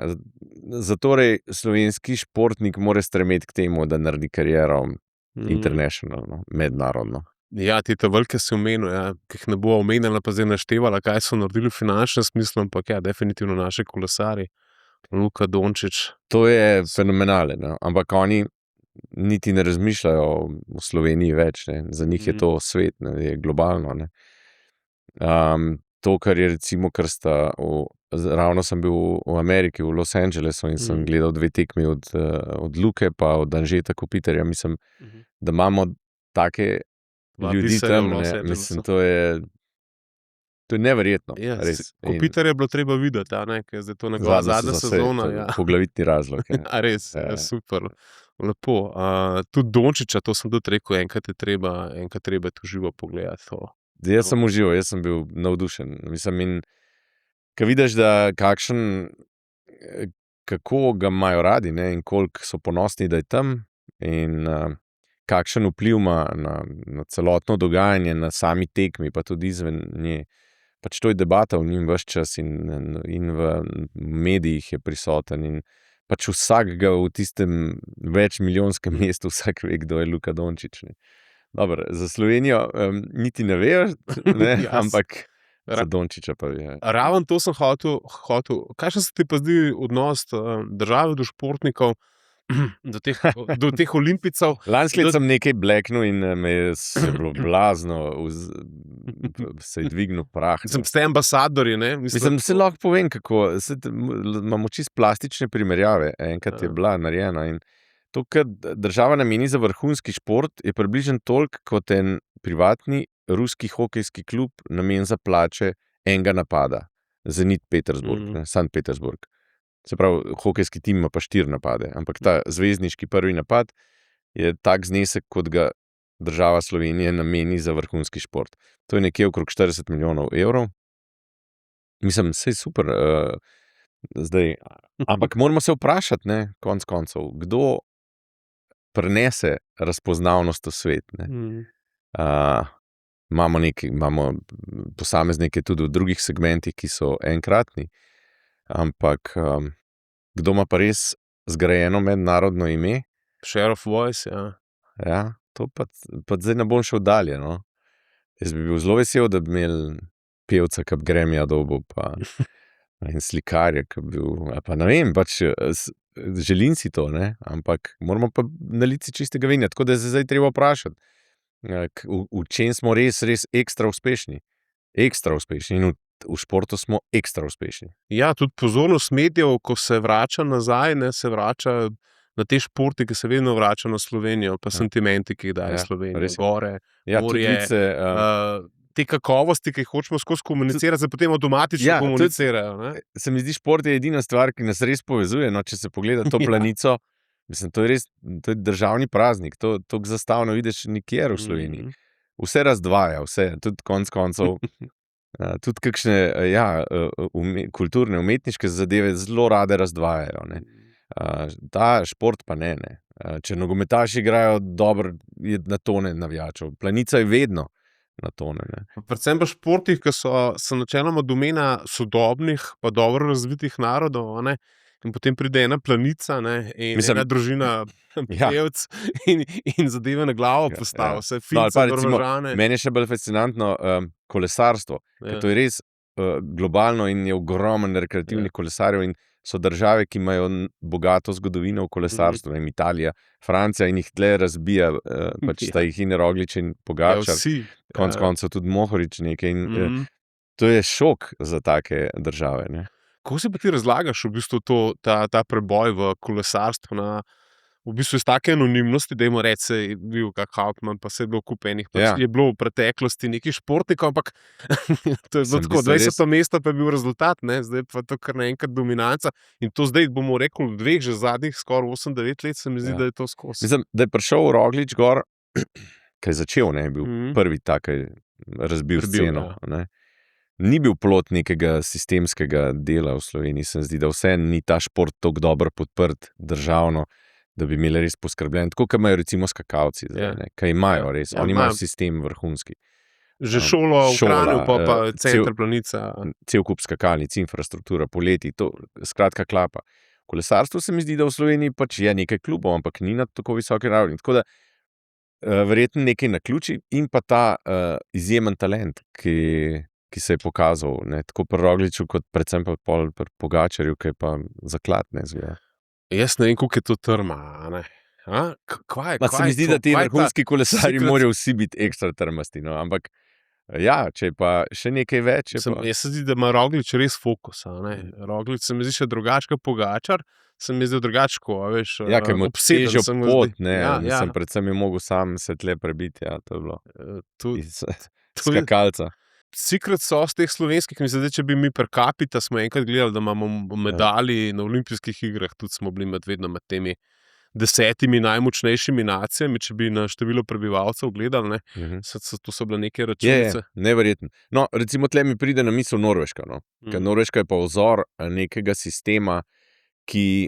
Zatorej slovenski športnik mora stremeti k temu, da naredi kariero international, mednarodno. Ja, te velike si omenil, ki jih ne bo omenjala, pa zdaj naštevala, kaj so naredili v finančnem smislu, ampak definitivno naši kolesarji, Luka Dončić. To je fenomenalno, no? Ampak oni niti ne razmišljajo v Sloveniji več, ne? Za njih je to svet, ne? Je globalno. Ne? To, kar je recimo, ravno sem bil v Ameriki, v Los Angelesu in sem gledal 2 tekmi od Luke pa od Anžeta Kopitarja, mislim, da imamo take ljudi tam, mislim, to je neverjetno. Ja, Kopitarja je bilo treba videti, ker je to njegova zadnja sezona. Poglavitni razlog. Res, super, lepo. Tudi Dončića, to sem tudi rekel, enkrat je treba to živo pogledati. Jaz sem užival, jaz sem bil navdušen. Mislim, in ko vidiš, da kako ga imajo radi, ne, in koliko so ponosni, da je tam, in kakšen vpliv ima na celotno dogajanje, na sami tekmi, pa tudi izven nje. Pač to je debata v njim ves čas in v medijih je prisoten in pač vsak ga v tistem večmilijonskem mestu, vsak ve, kdo je Luka Dončić. Dobro, za Slovenijo niti ne veš, ampak za Dončića pa je. Raven to sem hotel. Kakšen se ti pa zdi odnos države do športnikov, do teh olimpijcev? Lansko leto sem nekaj bleknil in me je bilo blazno, se je dvignil prah. Ste ambasadorji, ne? Mislim, se lahko povem, kako. Imamo čisto plastične primerjave. Enkrat je bila narejena in To, kar država nameni za vrhunski šport, je približno toliko, kot en privatni ruski hokejski klub namen za plače enega napada. Zenit Petersburg, Sankt Petersburg. Se pravi, hokejski tim ima pa 4 napade, ampak ta zvezdniški prvi napad je tak znesek, kot ga država Slovenije nameni za vrhunski šport. To je nekje okrog 40 milijonov evrov. Mislim, saj super. Zdaj, ampak moramo se vprašati, ne, konec koncev, kdo prinese razpoznavnost v svet. Imamo posameznike tudi v drugih segmentih, ki so enkratni, ampak kdo ima pa res zgrajeno mednarodno ime? Share of voice, ja. Ja, to pa zdaj ne bom šel dalje, no. Jaz bi bil zelo vesel, da bi imeli pevca, ki bi Grammyja dobil, pa in slikarja, ki bi bil, pa ne vem, pač želim si to, ne, ampak moramo pa naliti si čistega vina, tako da se zdaj treba vprašati, v čem smo res ekstra uspešni. Ekstra uspešni in v športu smo ekstra uspešni. Ja, tudi pozornost medijev, ko se vrača nazaj, ne, se vrača na te športe, ki se vedno vrača na Slovenijo, pa sentimenti, ki jih daje Slovenija, gore, morje, te kakovosti, ki jih hočemo skozi komunicirati, se potem avtomatično komunicirajo. Ne? Se mi zdi, šport je edina stvar, ki nas res povezuje, no, če se pogleda to planico, mislim, to je res, to je državni praznik, to zastavno vidiš nikjer v Sloveniji. Vse razdvaja, vse, tudi konec koncev, tudi kakšne, kulturne, umetniške zadeve zelo rade razdvajajo, ne. Ta šport pa ne. Če nogometaši igrajo dobro, je na tone navijačev. Planica je vedno na tone. Ne. Predvsem pa športih, ki so načeloma domena sodobnih pa dobro razvitih narodov, ne? In potem pride ena planica, ne? In ena družina pevc in zadeve na glavo postavi. Vse Fince, Norvežane. Meni je še bolj fascinantno kolesarstvo, ker to je res globalno in je ogromen rekreativnih kolesarjev in so države, ki imajo bogato zgodovino v kolesarstvu, Italija, Francija in jih tle razbija, pač sta jih in Roglič in Pogačar, konec koncev tudi Mohorič nekaj in to je šok za take države, ne. Kako si pa ti razlagaš v bistvu ta preboj v kolesarstvu v bistvu iz take anonimnosti, da jim reče, je bil kak Hauptmann, pa se je bilo kup enih, je bilo v preteklosti nekih športnikov, ampak to je bilo tako, 20. mesto pa je bil rezultat, ne, zdaj pa to kar naenkrat dominanca in to zdaj bomo rekli v dveh že zadnjih skoraj 8-9 let se mi zdi, da je to skozi. Mislim, da je prišel Roglič gor, kaj je začel, ne, je bil prvi takaj razbil sceno, ne. Ni bil plod nekega sistemskega dela v Sloveniji, se mi zdi, da vse ni ta šport toliko dobro podprt državno, da bi imeli res poskrbljen, tako kot imajo recimo skakalci, kaj imajo res, oni imajo sistem vrhunski. Že šolo v Kranju, pa center Planica. Cel kup skakalnic, infrastruktura, poleti, to skratka klapa. Kolesarstvo se mi zdi, da v Sloveniji pač je nekaj klubov, ampak ni na tako visoki ravni. Tako da verjetno nekaj naključi in pa ta izjemen talent, ki se je pokazal, ne, tako pri Rogliču, kot predvsem pa pri Pogačarju, ki je pa zaklad, ne zgleda. Jaz ne vem, koliko je to trma, ne. Se mi zdi, da ti vrhunski kolesarji morajo vsi biti ekstra trmasti, no, ampak če je pa še nekaj več. Jaz se zdi, da ima Roglič res fokus, ne. Roglič se mi zdi še drugače kot Pogačar, se mi zdi drugačko, veš, ker mu obsežjo pot, ne, mislim, predvsem je mogel sam se tle prebiti, to je bilo skakalca. Secret sauce teh slovenskih, mislim, da če bi mi per capita smo enkrat gledali, da imamo medalji na olimpijskih igrah, tudi smo bili vedno med temi 10 najmočnejšimi nacijami, če bi na število prebivalcev gledali, ne, to so bile neke računice. Neverjetno. No, recimo tle mi pride na misel Norveška, no, ker Norveška je pa vzor nekega sistema, ki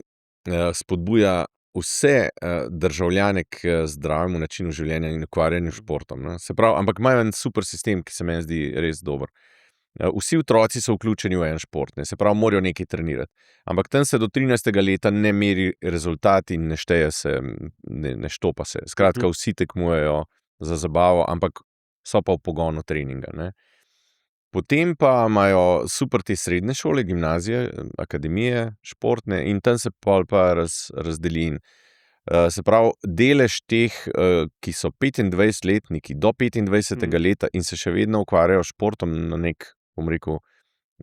spodbuja vse državljane k zdravemu načinu življenja in ukvarjanju športom, ne. Se pravi, ampak imajo en super sistem, ki se meni zdi res dober. Vsi otroci so vključeni v en šport, ne, se pravi, morajo nekaj trenirati. Ampak tam se do 13. leta ne meri rezultat in ne šteje se, ne štopa se. Skratka, vsi tekmujejo za zabavo, ampak so pa v pogonu treninga, ne. Potem pa imajo super te srednje šole, gimnazije, akademije športne in tam se pol pa razdeli. Se pravi, delež teh, ki so 25-letniki do 25. leta in se še vedno ukvarjajo športom na nek, bom rekel,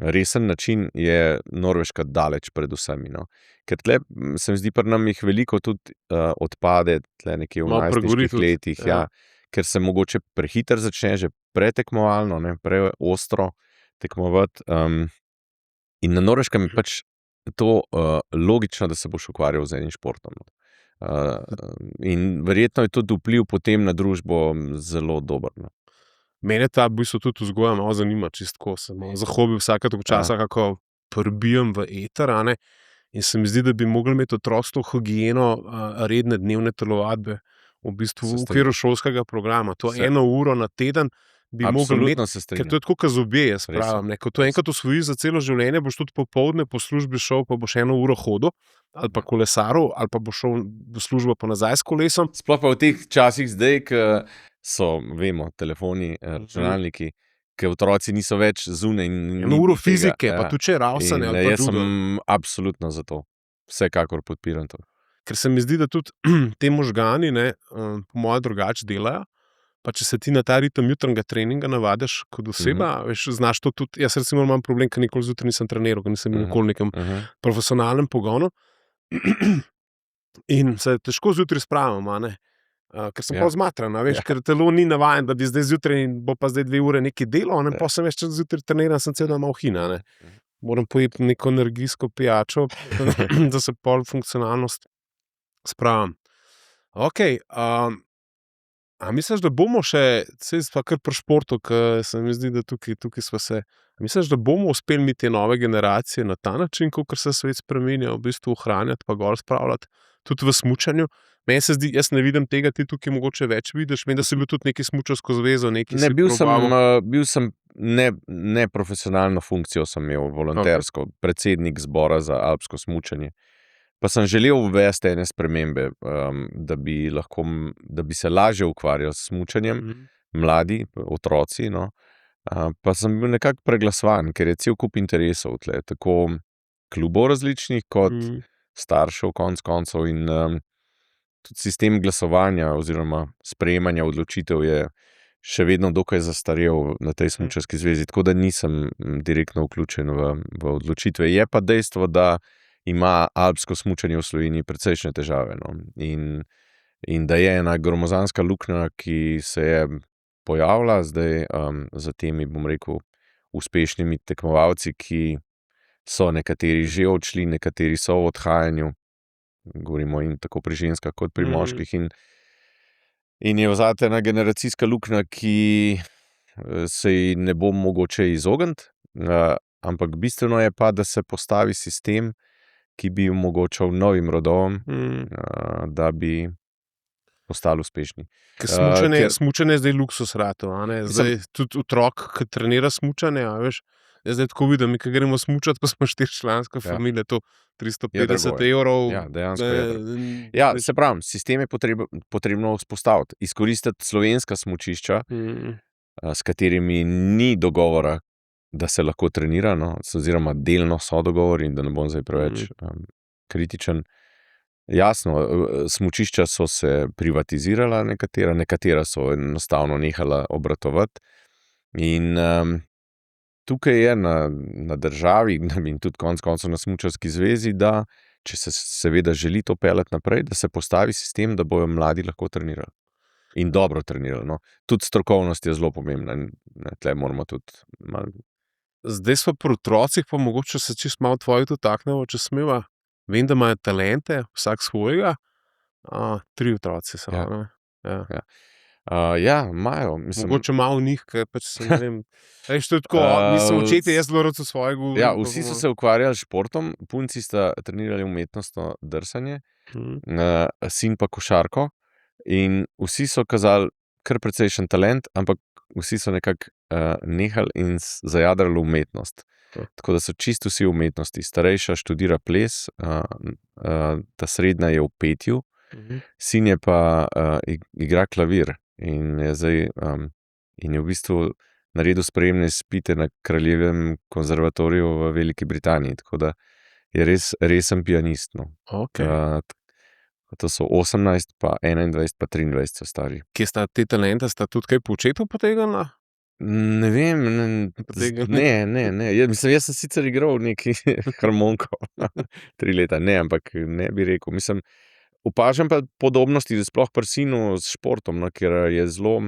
resen način, je Norveška daleč pred vsemi. No. Ker tle, se mi zdi, pri nam jih veliko tudi odpade tle nekje v Malo pregori najstniških tudi, letih, ja. Ker se mogoče prehiter začne, že pretekmovalno, ne, preostro tekmovati. In na Norveškem je pač to logično, da se boš ukvarjal z enim športom. No. In verjetno je tudi vpliv potem na družbo zelo dober. No. Mene ta v bistvu tudi vzgoja malo zanima, čistko se malo za hobi vsake toliko časa kako prebijem v eter, a ne. In se mi zdi, da bi mogli imeti otroci to higieno, redne dnevne telovadbe v bistvu v okviru šolskega programa. To 1 uro na teden bi mogli imeti, Absolutno se ker strinjam. to je tako kot zobje, jaz Res je. pravim. Ne. Ko to enkrat osvojiš za celo življenje, boš tudi popoldne po službi šel, pa boš 1 uro hodil, ali pa kolesaril, ali pa boš šel v službo pa nazaj s kolesom. Sploh pa v teh časih zdaj, ko so, vemo, telefoni, računalniki, ker otroci niso več zunaj. 1 uro fizike, pa tudi če je ravsanje ali pa jaz judo. sem absolutno za to. Vsekakor podpiram to. Ker se mi zdi, da tudi te možgani, ne, po moje drugače delajo. Pa če se ti na ta ritem jutranjega treninga navadiš kot oseba, veš, znaš to tudi. Jaz recimo imam problem, ker nikoli zjutraj nisem treniral, ker nisem bil nikoli v nekem profesionalnem pogonu. In se težko zjutraj spravim, a ne. Ker sem pol zmatran, a veš, ker telo ni navajen, da bi zdaj zjutraj in bo pa zdaj 2 ure nekaj delal, ne, pol sem več čas zjutraj treniram, sem cel dan malo hina, ne. Moram pojeti neko energijsko pijačo, da se pol funkcionalnost spravim. Okej, a misliš, da bomo še, saj sva kar pri športu, ker se mi zdi, da tukaj sva se, a misliš, da bomo uspeli mi te nove generacije na ta način, kakor se svet spreminja, v bistvu ohranjati pa gor spravljati, tudi v smučanju? Meni se zdi, jaz ne vidim tega, ti tukaj mogoče več vidiš, meni, da si bil tudi neki smučarsko zvezo, neki Ne, si bil probaval. sem neprofesionalno funkcijo sem imel, volontersko, predsednik zbora za alpsko smučanje. Pa sem želel uvesti ene spremembe, da bi se lažje ukvarjali s smučanjem, mladi, otroci, no. Pa sem bil nekako preglasovan, ker je cel kup interesov tle, tako klubov različnih, kot staršev konec koncev in tudi sistem glasovanja oziroma sprejemanja odločitev je še vedno dokaj zastarel na tej smučarski zvezi, tako da nisem direktno vključen v odločitve. Je pa dejstvo, da ima alpsko smučanje v Sloveniji precejšnje težave, no. In da je ena gromozanska luknja, ki se je pojavila zdaj za temi, bom rekel, uspešnimi tekmovalci, ki so nekateri že odšli, nekateri so v odhajanju, govorimo in tako pri ženskah kot pri moških, in je vzata ena generacijska luknja, ki se ji ne bo mogoče izogniti, ampak bistveno je pa, da se postavi sistem, ki bi omogočal novim rodovom, da bi postali uspešni. Ker smučanje je zdaj luksus ratal, a ne. Zdaj tudi otrok, ki trenira smučanje, a veš, jaz zdaj tako vidim, mi, ko gremo smučati, pa smo 4-članska familija, to 350 evrov. Ja, dejansko je drago. Ja, se pravim, sistem je potrebno vzpostaviti, izkoristiti slovenska smučišča, s katerimi ni dogovora, da se lahko trenira, no, oziroma delno so dogovori, da ne bom zdaj preveč kritičen. Jasno, smučišča so se privatizirala nekatera so enostavno nehala obratovati in tukaj je na državi in tudi konec koncev na smučarski zvezi, da če se seveda želi to peljati naprej, da se postavi sistem, da bojo mladi lahko trenirali. In dobro trenirali, no. Tudi strokovnost je zelo pomembna. Tle moramo tudi malo. Zdaj smo pri otrocih, pa mogoče se čisto malo tvojih dotaknemo, če smeva. Vem, da imajo talente, vsak svojega. 3 otroci so. Ja, imajo. Mogoče malo njih, ker pač se ne vem. Veš, to je tako, nisem očetje, jaz zelo rad v svojega. Ja, vsi so se ukvarjali s športom, punci sta trenirali umetnostno drsanje, sin pa košarko in vsi so kazali kar precejšen talent, ampak vsi so nekako nehali in zajadrali v umetnost. Tako da so čisto vsi v umetnosti. Starejša študira ples, ta srednja je v petju, sin je pa igra klavir in je zdaj in je v bistvu naredil sprejemne izpite na Kraljevem konzervatoriju v Veliki Britaniji, tako da je resen pianist, no. To so 18, pa 21, pa 23 so stari. Kje sta te talente, sta tudi kaj po očetu potegnila? Ne vem, Potegnjeni. ne. Mislim, jaz sem sicer igral nekaj harmoniko 3 leta, ne, ampak ne bi rekel. Mislim, opažam pa podobnosti sploh pri sinu s športom, no, ker je zelo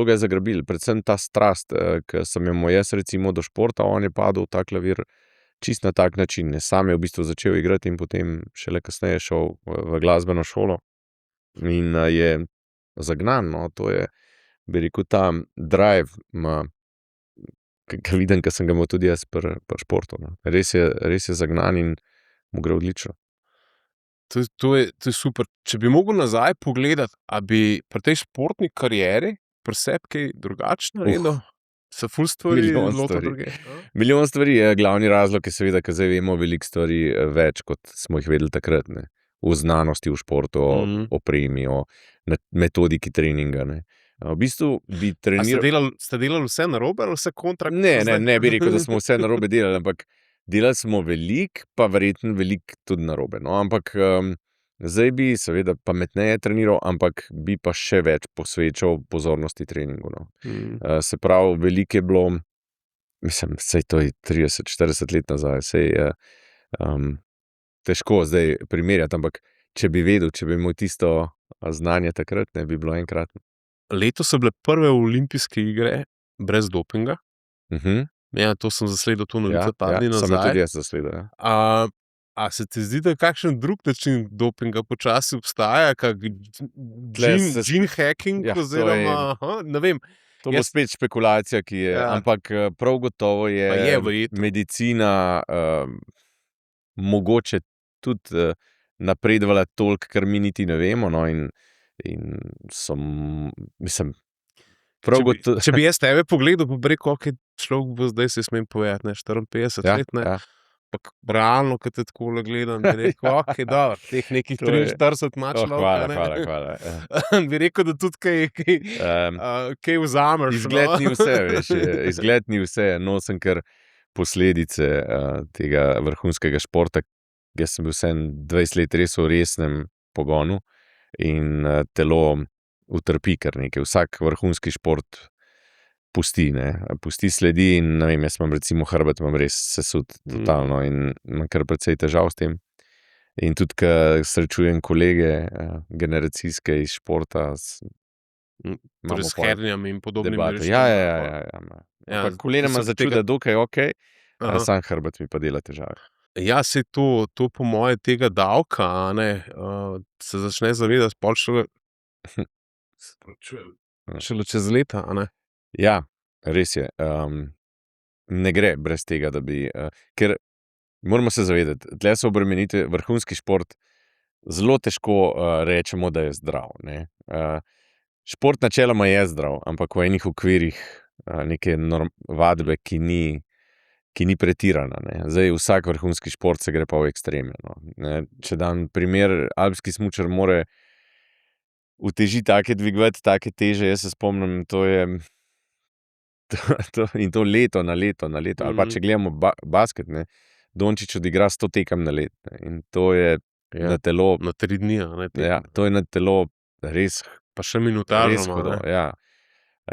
ga je zagrabilo. Predvsem ta strast, ke sem jo imel jaz recimo do športa, on je padel v ta klavir čisto na tak način, ne. Sam je v bistvu začel igrati in potem šele kasneje šel v glasbeno šolo in, je zagnan, no, to je, bi rekel, ta drive ima, ke vidim, ke sem ga imel tudi jaz pri športu, no. Res je zagnan in mu gre odlično. To je super. Če bi mogel nazaj pogledati, a bi pri tej športni karieri pri sebi kaj drugače naredil? Se ful stvari Milijon lotil stvari. druge? Milijon stvari, glavni razlog je seveda, ke zdaj vemo veliko stvari, več, kot smo jih vedeli takrat, ne. V znanosti, v športu, opremi, o metodiki treninga, ne. V bistvu bi A treniral. ste delali vse narobe ali vse kontra? Ne bi rekel, da smo vse narobe delali, ampak delali smo veliko, pa verjetno veliko tudi narobe, no, ampak, zdaj bi seveda pametneje treniral, ampak bi pa še več posvečal pozornosti treningu, no. Se pravi, veliko je bilo, mislim, saj to je 30, 40 let nazaj, saj, težko zdaj primerjati, ampak če bi vedel, če bi imel tisto znanje takrat, ne, bi bilo enkratno. Letos so bile prve olimpijske igre brez dopinga. Ja, to sem zasledil, to novico par dni sem jo nazaj. tudi jaz zasledil, ja. A se ti zdi, da kakšen drug način dopinga počasi obstaja, kak gene hacking Ja, to je, oziroma, ne vem. to bo spet špekulacija, ki je, Ja. ampak, prav gotovo Pa je je verjetno. medicina, mogoče tudi, napredovala toliko, kar mi niti ne vemo, no, in so, mislim, prav Če bi jaz tebe pogledal, pa bi rekel, okej, človek bo zdaj, se smem povedati, ne, 54 let, ne, ampak realno, ke te takole gledam, bi rekel, okej, dobro, teh nekih To je, 43 ima človek, a ne. hvala. Bi rekel, da tudi kaj vzameš, no. Izgled ni vse, veš, izgled ni vse, nosim kar posledice, tega vrhunskega športa. Jaz sem bil vseeno 20 let res v resnem pogonu in, telo utrpi kar nekaj. Vsak vrhunski šport pusti, ne, pusti sledi in, ne vem, jaz imam recimo hrbet imam res sesut totalno in imam kar precej težav s tem. In tudi, ke srečujem kolege, generacijske iz športa, Torej s hernijami in podobnimi debate. rešitvi. Ja. Ampak kolena imam začuti, da dokaj okej, samo hrbet mi pa dela težave. Ja, saj to po moje tega davka, a ne, se začne zavedati pol šele čez leta, a ne. Ja, res je. Ne gre brez tega, da bi, ker moramo se zavedati, tule so obremenitve, vrhunski šport, zelo težko, rečemo, da je zdrav, ne. Šport načeloma je zdrav, ampak v enih okvirih, neke vadbe, ki ni pretirana, ne. Zdaj vsak vrhunski šport se gre pa v ekstreme, no, ne. Če dam primer, alpski smučar more uteži take dvigovati, take teže, jaz se spomnim, to je, in to leto na leto. Ali pa če gledamo basket, ne, Dončić odigra 100 tekem na leto, ne, in to je na telo, Na 3 dni, a ne, tekme. ja, to je na telo res, Pa še minutažo res ima, hudo, ne. ja.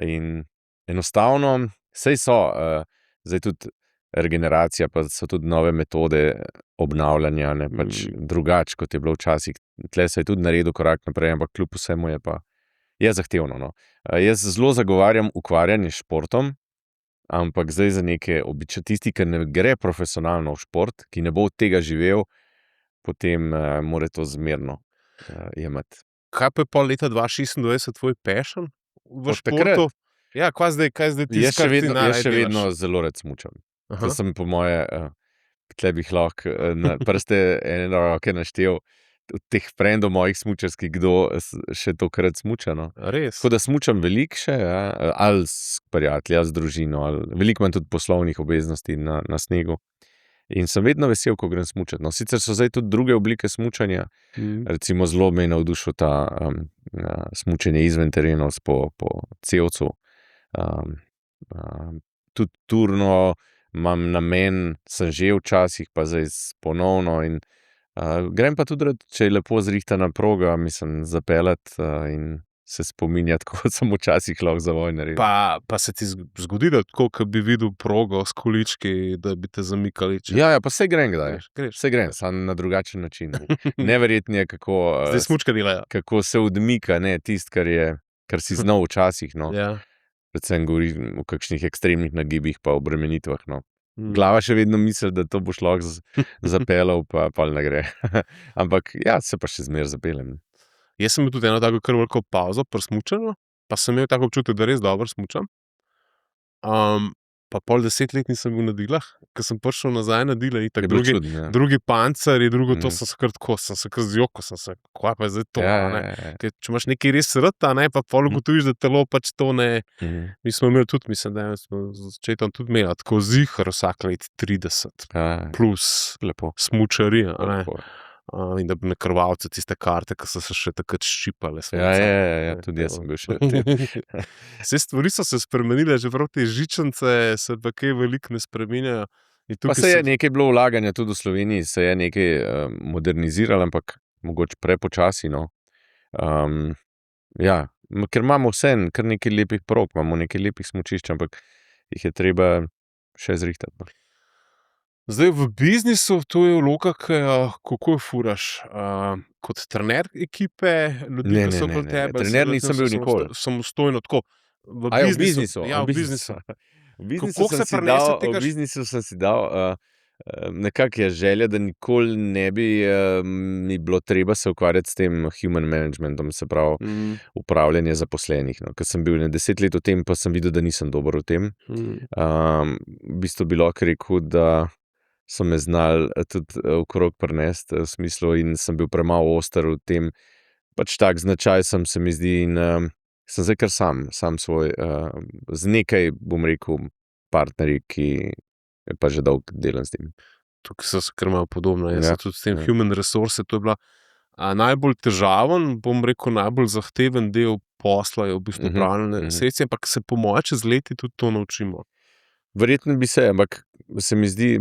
In enostavno, saj so, zdaj tudi regeneracija, pa so tudi nove metode obnavljanja, ne, pač drugače, kot je bilo včasih. Tule se je tudi naredil korak naprej, ampak kljub vsemu je zahtevno, no. Jaz zelo zagovarjam ukvarjanje s športom, ampak zdaj za neke tisti, ki ne gre profesionalno v šport, ki ne bo od tega živel, potem, mora to zmerno, jemati. Kaj pa je pol leta 2026 tvoj passion v Od takrat? športu? Ja, kaj zdaj tisto, Jaz kar ti jaz najraje še delaš? vedno zelo rad smučam. To Aha. sem po moje, tule bi jih lahko, na prste ene roke naštel, od teh frendov mojih smučarskih, kdo še tokrat smuča, no. A res? Tako da smučam veliko še, ja, ali s prijatelji ali z družino, ali veliko imam tudi poslovnih obveznosti na snegu. In sem vedno vesel, ko grem smučat. No, sicer so zdaj tudi druge oblike smučanja, recimo zelo me je navdušil ta, smučanje izven terenov po Cevcu. Tudi turno imam namen, sem že včasih, pa zdaj ponovno in, grem pa tudi rad, če je lepo zrihtana proga, mislim, zapeljati, in se spominja, tako kot sem včasih lahko za vojno naredil. Pa se ti zgodi, da tako, ko bi videl progo s količki, da bi te zamikali. Ja, pa vse grem kdaj. Greš. Vse grem, samo na drugačen način. Neverjetno je, Zdaj smučka delajo. kako se odmika, ne, kar si znal včasih. No. Ja. Predvsem govorim o kakšnih ekstremnih nagibih pa obremenitvah. No. Mm. Glava še vedno misli, da to boš lahko zapeljal, pa ne gre. Ampak ja, se pa še zmeraj zapeljem. Jaz sem imel tudi eno tako kar veliko pavzo pri smučanju, pa sem imel tako občutek, da res dobro smučam. Pa 10 let nisem bil na dilah, ker sem prišel nazaj na dile in Je tako bilo čudno, ja. drugi pancer in drugo to Mhm. sem se kar zjokal, kaj pa je zdaj to, Ja, a ne. ja, ja. Ker če imaš nekaj res rad, a ne, pa pol ugotoviš, da telo pač to ne. Mhm. Mi smo imeli tudi, mislim, da smo z začetkom tudi imeli tako ziher vsak let 30 Ja, plus lepo. smučarija, a ne. lepo. In da bi na krvavce tiste karte, ki so se še takrat ščipale. Ja, tudi jaz sem bil še v tem. Vse stvari so se spremenile, že prav te žičance se pa kaj veliko ne spreminjajo. In Pa tukaj se je nekaj bilo vlaganja tudi v Sloveniji, se je nekaj moderniziralo, ampak mogoče prepočasi. No. Ja, ker imamo vse kar nekaj lepih prog, imamo nekaj lepih smučišč, ampak jih je treba še zrihtati. No. Zdaj v biznisu, to je vloga, kako jo furaš? Kot trener ekipe, ljudi, Ne, ki so ne, okoli ne, ne. tebe? Trener se nisem bil nikoli. Samostojno tako. V Ja, biznisu. Ja, v biznisu. V biznisu Kako sem se si prenese dal, tega v biznisu sem si dal nekako je želja, da nikoli ne bi mi bilo treba se ukvarjati s tem human managementom, se pravi upravljanje zaposlenih. No. Ker sem bil 10 let v tem, pa sem videl, da nisem dober v tem. V bistvu bi lahko rekel, da so me znali tudi okrog prinesti v smislu in sem bil premalo oster v tem. Pač tak značaj se mi zdi in sem zdaj kar sam svoj, z nekaj, bom rekel, partnerji, ki pa že dolgo delam s tem. Tukaj so se kar malo podobno. Jaz Ja, sem tudi s tem ja. human resource, to je bila najbolj težaven, bom rekel, najbolj zahteven del posla je v bistvu upravljanje sredstev, ampak se po moje čez leti tudi to naučimo. Verjetno bi se, ampak se mi zdi,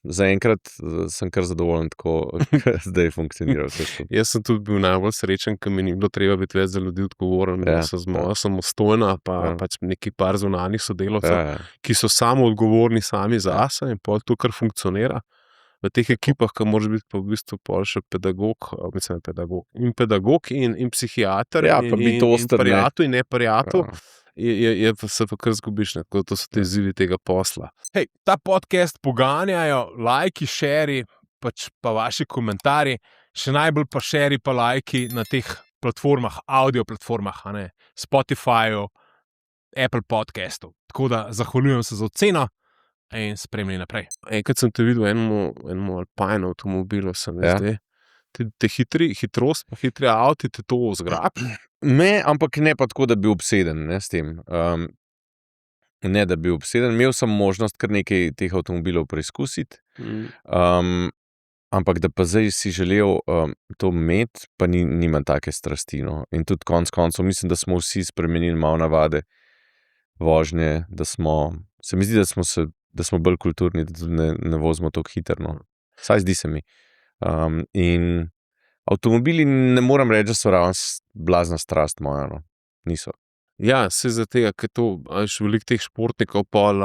zaenkrat sem kar zadovoljen, tako zdaj funkcionira vse skupaj. Jaz sem tudi bil najbolj srečen, ker mi ni bilo treba biti več za ljudi odgovoren, da sem samostojna, pa pač neki par zunanjih sodelavcev, ki so samo odgovorni sami zase in pol to kar funkcionira. V teh ekipah, ki moraš biti pa v bistvu pol še pedagog in psihiater Ja, pa biti oster, ne. prijatelj in neprijatelj. Se pa kar zgubiš, ne, tako to so te izzivi tega posla. Hej, ta podcast poganjajo lajki, šeri, pač pa vaši komentarji, še najbolj pa šeri pa lajki na teh platformah, audio platformah, a ne, Spotifyju, Apple podcastu. Tako da zahvaljujem se za oceno in spremljaj naprej. Enkrat sem te videl enemu Alpine avtomobilu, se mi zdi. Te hitrost, pa hitri avti, te to zgrabi. Ne, ampak ne pa tako, da bi obseden, ne, s tem. Ne, da bi obseden. Imel sem možnost kar nekaj teh avtomobilov preizkusiti, ampak da pa zdaj si želel to imeti, pa nimam take strasti. No. In tudi konec koncev mislim, da smo vsi spremenili malo navade vožnje, se mi zdi, da smo bolj kulturni, da tudi ne vozimo tako hitro. No. Vsaj zdi se mi. In avtomobili ne moram reči, da so ravno blazna strast moja, no. Niso. Ja, se za tega, ker to, veliko teh športnikov pol,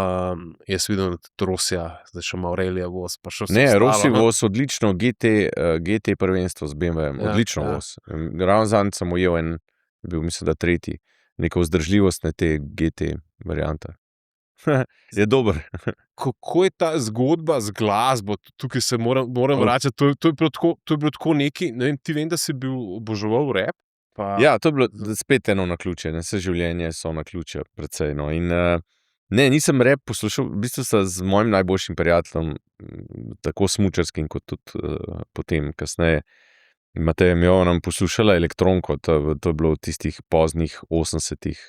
jaz vidim tudi Rosija, zdaj še Aurelija voz, pa še vse Ne, ostalo, Rossi no. voz odlično, GT prvenstvo z BMW-jem, Ja, odlično ja. voz. Ravno zadnjič sem ujel bil mislim, da tretji, neka vzdržljivost na te GT varianta. Je dober. Kako je ta zgodba z glasbo? Tukaj se moram vračati, to je bilo tako neki, ne vem, ti vem, da si bil oboževal rap. Ja, to je bilo spet eno naključje, ne, vse življenje so naključja precej, no, in ne, nisem rap poslušal, v bistvu sem z mojim najboljšim prijateljem, tako smučarskim, kot tudi potem kasneje, Matejem Jovanom poslušala elektronko, to je bilo v tistih poznih 80-ih,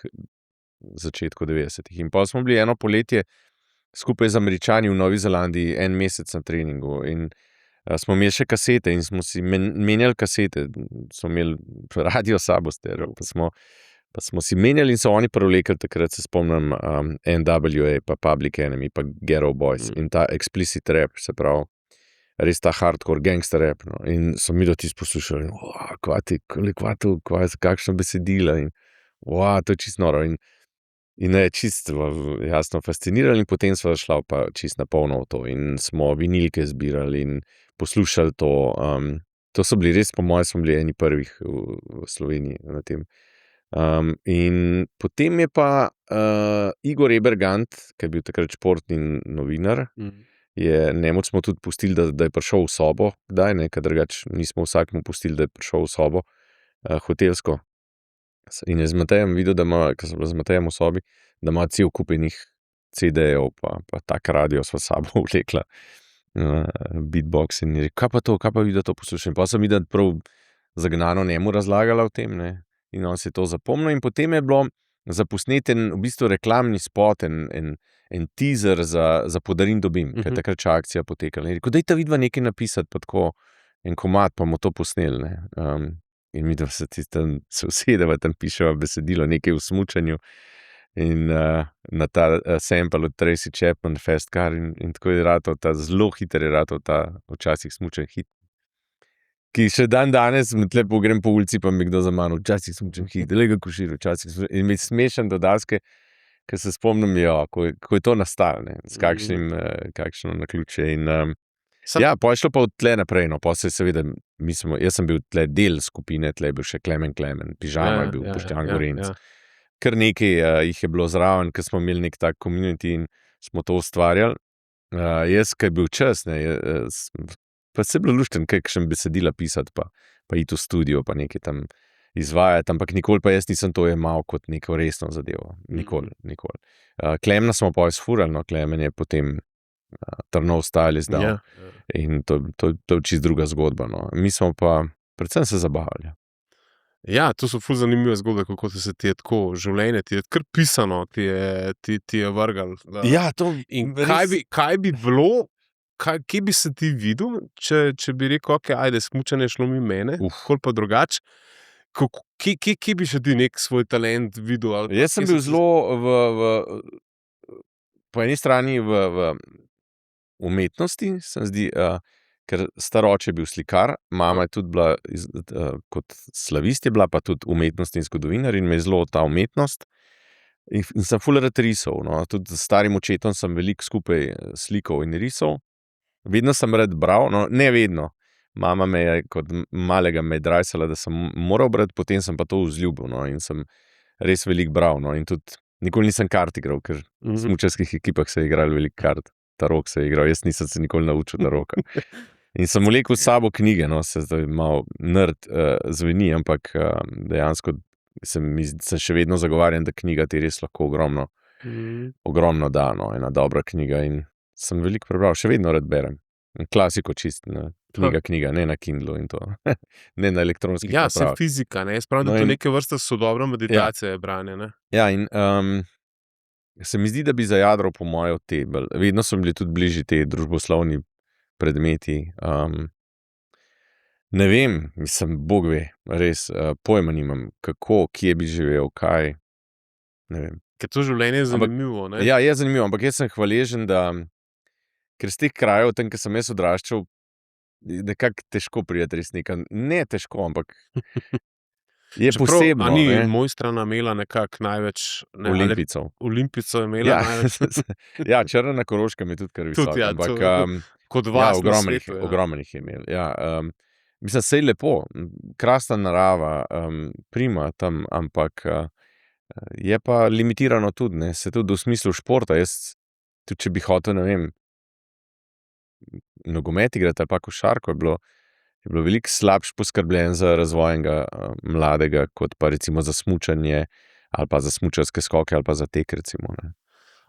začetku 90-ih. In pa smo bili eno poletje skupaj z Američani v Novi Zelandiji, en mesec na treningu in smo imeli še kasete in smo si menjali kasete, smo imeli radio sabo stereo, pa smo si menjali in so oni prevlekli, takrat se spomnim NWA, pa Public Enemy, pa Ghetto Boys in ta explicit rap, se pravi, res ta hardcore gangster rap. No. In so mi do tisto poslušali, kakšno besedilo. In to je čisto noro. In je čisto jasno fascinirali, in potem sva šla pa čisto na polno v to. In smo vinilke zbirali in poslušali to. To so bili res, po mojem, smo bili eni prvih v Sloveniji na tem. In potem je pa Igor Ebergant, ki je bil takrat športni novinar, njemu smo tudi pustili, da je prišel v sobo, kdaj ne, ker drugače nismo vsakmu pustili, da je prišel v sobo hotelsko. In je z Matejem videl, ko sem bila z Matejem v sobi, da ima cel kup enih CD-jev, pa tak radio sva s sabo vlekla, beatbox, in je rekel, kaj pa videl to poslušam. Pa sem videl prav zagnano njemu razlagala o tem, ne, in on se je to zapomnil. In potem je bilo za posnet v bistvu reklamni spot, en teaser za Podarim dobim, ker takrat še akcija potekala. In je rekel, dajte vidva nekaj napisati, pa tako en komad, pa bomo to posneli, ne. In mi dva se usedeva, tam piševa besedilo, nekaj v smučanju in na ta sample od Tracy Chapman, Fast Car, in tako je ratal zelo hiter je ratal ta včasih smučen hit, ki še danes tle grem po ulici, pa mi kdo za mano, včasih smučen hit, Lega Košir, včasih smučen, in mi smešen dodaske, ker se spomnim, ko je to nastalo, ne, s kakšno naključje. In pol je šlo pa od tle naprej, no, pa se seveda, jaz sem bil tle del skupine, tle je bil še Klemen, Pižama je bil, Boštjan Gorenc. Kar nekaj jih je bilo zraven, ker smo imeli nek tak community in smo to ustvarjali. Jaz, ko je bil čas, ne, pa se je bilo lušten, kakšen besedila pisati, pa iti v studio, pa nekaj tam izvajati, ampak nikoli pa jaz nisem to jemal kot neko resno zadevo. Nikoli. Klemna smo pa izfurali, no, Klemen je potem Trnov style izdal. In to je čisto druga zgodba. No. Mi smo pa predvsem se zabavali. Ja, to so ful zanimive zgodbe, kako se ti je tako življenje, ti je kar pisano, ti je vrgal. Ja, to in kaj bi bilo, kje bi se ti videl, če bi rekel, ajde, smučanje šlo mi mene, koliko pa drugače. Kje bi še ti nek svoj talent videl? Jaz sem bil zelo po eni strani v umetnosti, se mi zdi, ker star oče je bil slikar, mama je tudi bila, kot slavist je bila, pa tudi umetnost in zgodovinar, in me je zelo ta umetnost. In sem ful rad risal, no, tudi s starim očetom sem veliko skupaj slikal in risal. Vedno sem rad bral, no, ne vedno. Mama me je kot malega drajsala, da sem moral brati, potem sem pa to vzljubil, no, in sem res veliko bral, no, in tudi nikoli nisem kart igral, ker v smučarskih ekipah se je igrali veliko kart. Tarok se je igral, jaz nisem se nikoli naučil taroka. In sem vlekel s sabo knjige, no, se zdaj malo nerd zveni, ampak dejansko sem še vedno zagovarjan, da knjiga ti res lahko ogromno da, no, ena dobra knjiga, in sem veliko prebral, še vedno rad berem. Klasiko čist, knjiga, ne na Kindlu in to. Ne na elektronskih napravah. Ja, se fizika, ne, jaz pravim, da to neke vrste sodobna meditacija je branje, ne. Ja, in se mi zdi, da bi zajadral po moje od te, vedno so bili tudi bližji te družboslovni predmeti. Ne vem, mislim, Bog ve, res, pojma nimam, kako, kje bi živel, kaj, ne vem. Ker to življenje je zanimivo, ne? Ja, je zanimivo, ampak jaz sem hvaležen, ker z teh krajev, tam, ker sem jaz odraščal, nekako težko prijeti res nekaj, ne težko, ampak je posebno. A ni moj strana imela nekako največ Olimpijcev. Olimpijcev je imela največ. Ja, Črna na Koroškem je tudi kar visoko. Tudi, ja, ampak, kot vas na svetu. Ogromno jih je imel. Ja, mislim, sej lepo, krasna narava, prima tam, ampak je pa limitirano tudi, ne, se tudi v smislu športa. Jaz, tudi če bi hotel, ne vem, nogomet igrati ali pa košarko, je bilo veliko slabše poskrbljen za razvoj enega mladega, kot pa recimo za smučanje ali pa za smučarske skoke ali pa za tek, recimo, ne.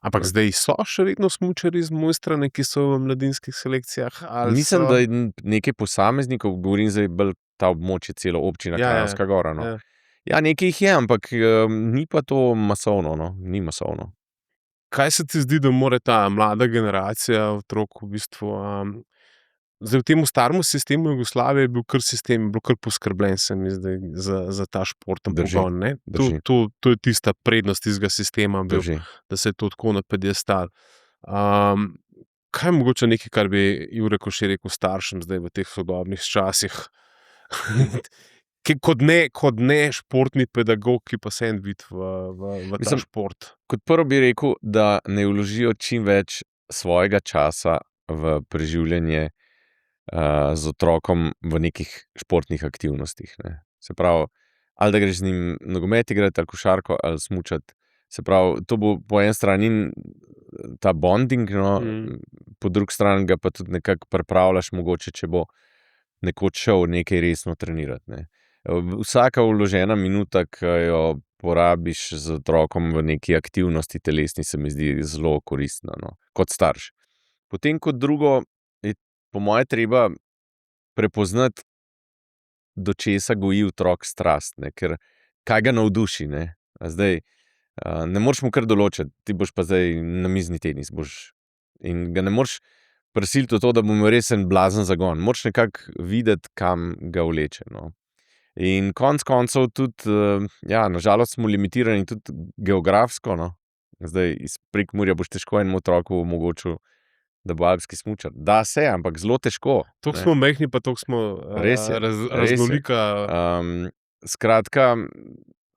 Ampak zdaj so še vedno smučarji z Mojstrane, ki so v mladinskih selekcijah? Mislim, da je nekaj posameznikov, govorim zdaj bolj ta območje, celo občina Kranjska Gora, no. Ja, nekaj jih je, ampak ni pa to masovno, no, ni masovno. Kaj se ti zdi, da mora ta mlada generacija otrok v bistvu, zdaj v tem starem sistemu Jugoslavije je bil kar sistem, bil kar poskrbljen, se mi zdaj, za ta športen pogon, ne? To je tista prednost tistega sistema bil, da se je to tako na pjedestal. kaj je mogoče nekaj, kar bi Jure Košir rekel staršem zdaj v teh sodobnih časih? Kot ne športni pedagog, ki pa se en vid v ta Mislim, šport. Kot prvo bi rekel, da ne vložijo čim več svojega časa v preživljanje z otrokom v nekih športnih aktivnostih. Ne. Se pravi, ali da greš z njim nogomet igrati, ali košarko, ali smučati. Se pravi, to bo po eni strani ta bonding, no, po drugi strani ga pa tudi nekako pripravljaš, mogoče, če bo nekoč šel nekaj resno trenirati. Ne. Vsaka vložena minuta, ki jo porabiš z otrokom v neki aktivnosti telesni, se mi zdi zelo koristna, no, kot starš. Potem kot drugo je po moje treba prepoznati, do česa goji otrok strast, ne, ker kaj ga navduši. Ne. Zdaj, ne moreš mu kar določiti, ti boš pa zdaj namizni tenis. In ga ne moreš prisiliti v to, da bo imel res en blazen zagon. Moraš nekako videti, kam ga vleče. No. In konec koncev tudi, nažalost smo limitirani tudi geografsko. No. Zdaj iz Prekmurja boš težko enemu otroku omogočil, da bo alpski smučar. Da se, ampak zelo težko. Toliko smo majhni, pa toliko smo raznolika. Skratka,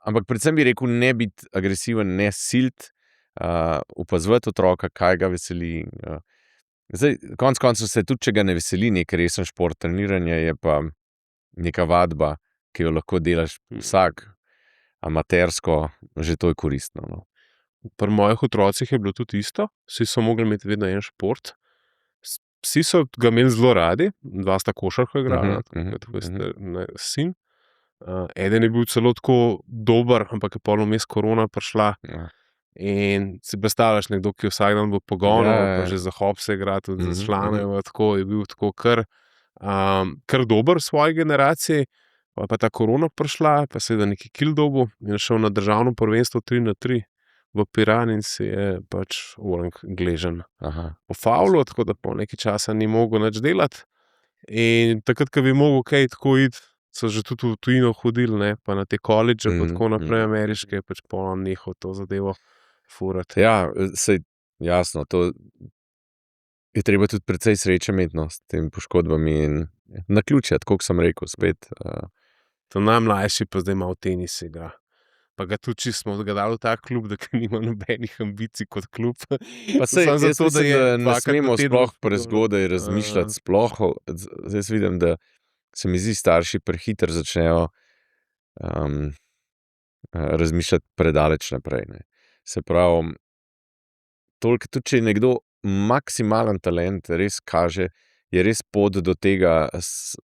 ampak predvsem bi rekel, ne biti agresiven, ne siliti, opazovati otroka, kaj ga veseli. Zdaj, konec koncev se tudi, če ga ne veseli nek resen šport, treniranje je pa neka vadba, ki jo lahko delaš vsak amatersko, že to je koristno. No. Pri mojih otrocih je bilo tudi isto, vsi so mogli imeti vedno en šport. Vsi so ga imeli zelo radi, dva sta košarko igrala, tako je sin. Eden je bil celo tako dober, ampak je pol vmes korona prišla. Ja. In si predstavljaš, nekdo, ki je vsak dan v pogonu, pa že za hop se igra, tudi za člane, tako je bil tako kar dober v svoji generaciji. Pa ta korona prišla, pa se je nekaj kil dobil in je šel na državno prvenstvo 3x3 v Piran in si je pač orang gležen pofavljal, tako da po nekaj časa ni mogel nič delati. In takrat, ko bi mogel kaj tako iti, so že tudi v tujino hodili, ne, pa na te koledže, pa tako naprej ameriške, pač polno nehal to zadevo furati. Ja, sej jasno, to je treba tudi precej sreče imeti, no, s temi poškodbami in naključje, tako kot sem rekel, spet. To najmlajši pa zdaj malo tenis igra. Pa ga tudi, če smo ga dali v ta klub, da nima nobenih ambicij kot klub. Pa sej, jaz mislim, da ne smemo sploh prezgodaj razmišljati sploh. Zdaj vidim, da se mi zdi, starši prehitro začnejo razmišljati predaleč naprej. Ne. Se pravi, toliko, tudi če je nekdo maksimalen talent, res kaže, je res pot do tega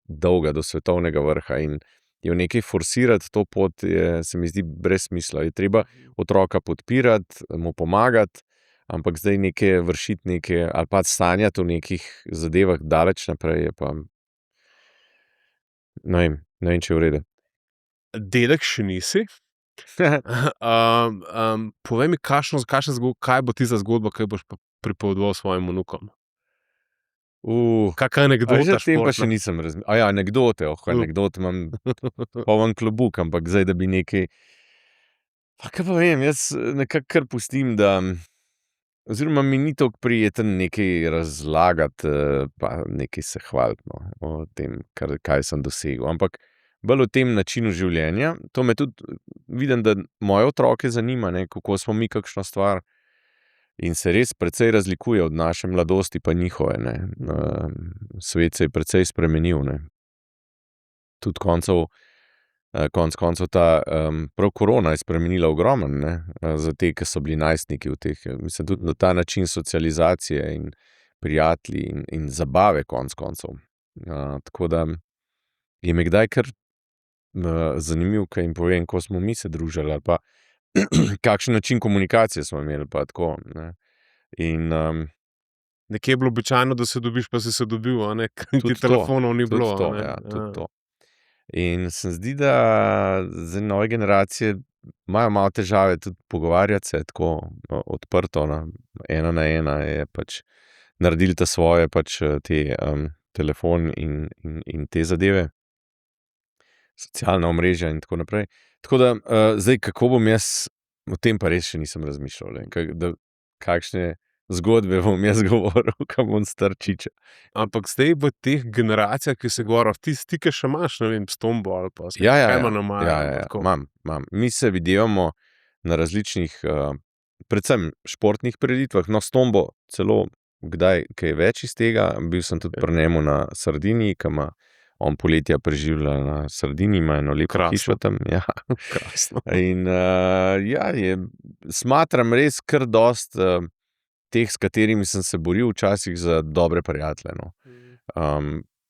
dolga, do svetovnega vrha in je v nekaj forsirati to pot, se mi zdi brez smisla. Je treba otroka podpirati, mu pomagati, ampak zdaj nekaj vršiti ali pa sanjati o nekih zadevah daleč naprej je pa ne vem, če je v redu. Dedek še nisi. Povej mi, kaj bo tista zgodba, kaj boš pripovedoval svojim vnukom? Kakšna anekdota Že tem pa športna? še nisem anekdote, anekdote imam poln klobuk, ampak zdaj, da bi nekaj. Pa kaj pa vem, jaz nekako kar pustim, da oziroma mi ni toliko prijeten nekaj razlagati, pa nekaj se hvaliti, no, o tem, kaj sem dosegel, ampak bolj o tem načinu življenja. To me tudi vidim, da moje otroke zanima, ne, kako smo mi kakšno stvar. In se res precej razlikuje od naše mladosti pa njihove. Ne. Svet se je precej spremenil. Ne. Tudi konec koncev ta prav korona je spremenila ogromno, ne, za te, ki so bili najstniki v teh. Mislim, tudi na ta način socializacije in prijatelji in zabave konec koncev. Tako da je mi kdaj kar zanimivo, kaj jim povem, ko smo mi se družili ali pa kakšen način komunikacije smo imeli, pa tako, ne. In Nekje je bilo običajno, da se dobiš, pa si se dobil, a ne, ker ti telefonov ni bilo. Tudi to. In se zdi, da zdaj nove generacije imajo malo težave tudi pogovarjati se tako odprto, ena na ena je pač naredili ta svoje pač te telefon in te zadeve, socialna omrežja in tako naprej. Tako da, zdaj, kako bom jaz, o tem pa res še nisem razmišljal, kakšne zgodbe bom jaz govoril, kam bom starčiča. Ampak zdaj v teh generacijah, ki se govorijo, ti stike še imaš, ne vem, s Tombo ali pa s Ja. tako. Imam. Mi se videvamo na različnih, predvsem športnih prireditvah, no, s Tombo celo kdaj kaj več iz tega. Bil sem tudi pri njemu na Sardiniji, ki ima on poletja preživlja na Sardiniji, ima eno lepo Krasno. hišo tam. Ja. Krasno. In smatram res kar dost teh, s katerimi sem se boril včasih za dobre prijatelje. No.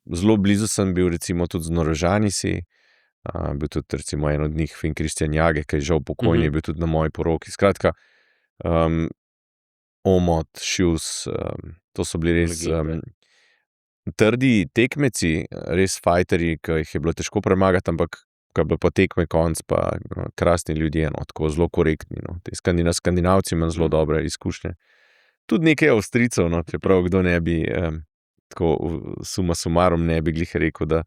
Zelo blizu sem bil recimo tudi z Norožanisi, bil tudi recimo en od njih, Fin Kristjan Jage, ki je žal pokojni, je bil tudi na moji poroki. Skratka, Omot, Šus, to so bili res trdi tekmeci, res fajterji, ki jih je bilo težko premagati, ampak ko je bilo pa tekme konc, pa krasni ljudje, no, tako zelo korektni. No. Te Skandinavci imam zelo dobre izkušnje. Tudi nekaj Avstrijcev, no, čeprav kdo ne bi, tako suma sumarum ne bi glih rekel, da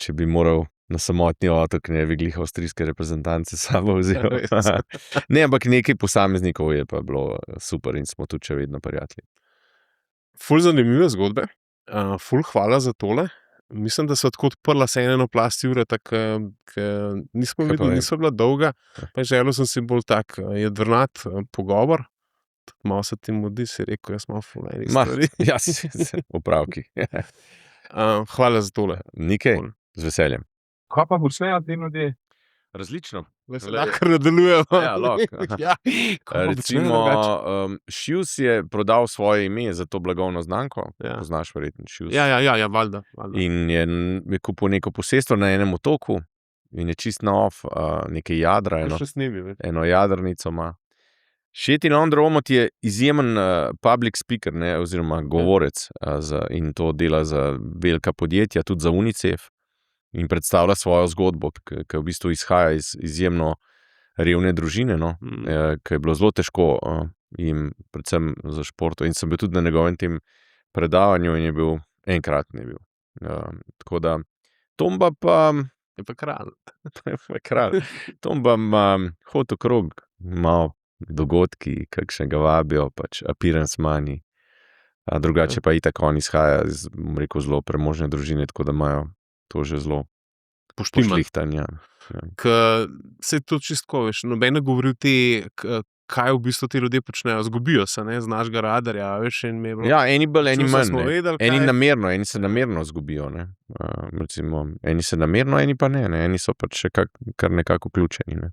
če bi moral na samotni otok, ne bi glih avstrijske reprezentance s sabo vzel. Ne, ampak nekaj posameznikov je pa bilo super in smo tudi še vedno prijatelji. Ful zanimive zgodbe. Ful hvala za tole. Mislim, da so tako odprla se eno plast Jureta, ki nismo videli, niso bila dolga. Pa želel sem si bolj tak jedrnat pogovor. Malo se ti mudi, si rekel, jaz malo ful eni stvari. Ja, opravki. Hvala za tole. Nikaj, z veseljem. Kaj pa počnejo ti ljudje? Različno. Se lahko nadaljujemo. Ja, lahko. Ja. Recimo, Šus je prodal svoje ime za to blagovno znamko. Ja. Poznaš verjetno Šus. Ja, valjda. In je kupil neko posestvo na enem otoku in je čist na off, nekaj jadra, eno jadrnico ima. Šetin Ondro Omot je izjemen public speaker, ne, oziroma govorec, in to dela za velika podjetja, tudi za UNICEF. In predstavlja svojo zgodbo, ki v bistvu izhaja iz izjemno revne družine, no, ki je bilo zelo težko jim, predvsem za športo. In sem bil tudi na njegovem tem predavanju in je bil, enkrat ne bil. Tako da, Tomba pa... Je pa kralj. Kralj. Tomba ima hod okrog, malo dogodki, kakšnega vabijo, pač appearance money. Drugače pa itak on izhaja iz, rekel, zelo premožne družine, tako da imajo to že zelo pošlihtanja. Se to čistko, veš, noben ne govori kaj v bistvu ti ljudje počnejo, zgubijo se, ne, z našega radarja, veš, in me je bilo... Ja, eni bolj, eni manj, smo vedeli, eni namerno, eni se namerno zgubijo, ne. Recimo, eni se namerno, eni pa ne, eni so pač še kar nekako vključeni, ne.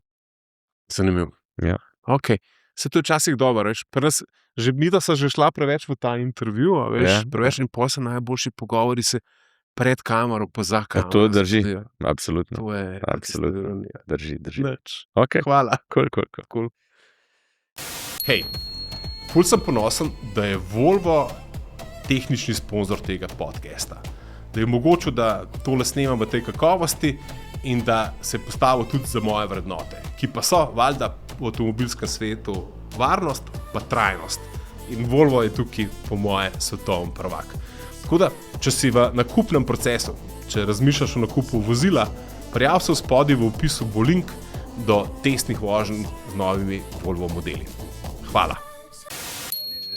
Zanimivo. Ja. Ok, se to je včasih dobro, veš, pri nas, že mi, da so že šla preveč v ta intervju, veš, preveč in posle najboljši pogovori se pred kamero, pa za kamero. To drži, absolutno. To je absolutno. Drži. Okay. Hvala. Cool. Hej, ful sem ponosen, da je Volvo tehnični sponzor tega podcasta. Da je mogoče, da tole snemam v tej kakovosti in da se postavil tudi za moje vrednote, ki pa so, valjda, v avtomobilskem svetu varnost pa trajnost. In Volvo je tukaj, po moje, svetovni prvak. Tako da, če si v nakupnem procesu, če razmišljaš o nakupu vozila, prijav se spodaj v opisu bo link do testnih voženj z novimi Volvo modeli. Hvala.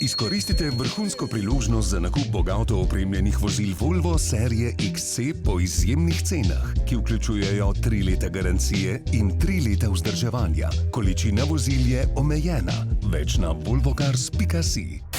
Izkoristite vrhunsko priložnost za nakup bogato opremljenih vozil Volvo serije XC po izjemnih cenah, ki vključujejo 3 leta garancije in 3 leta vzdrževanja. Količina vozil je omejena. Več na volvocars.si.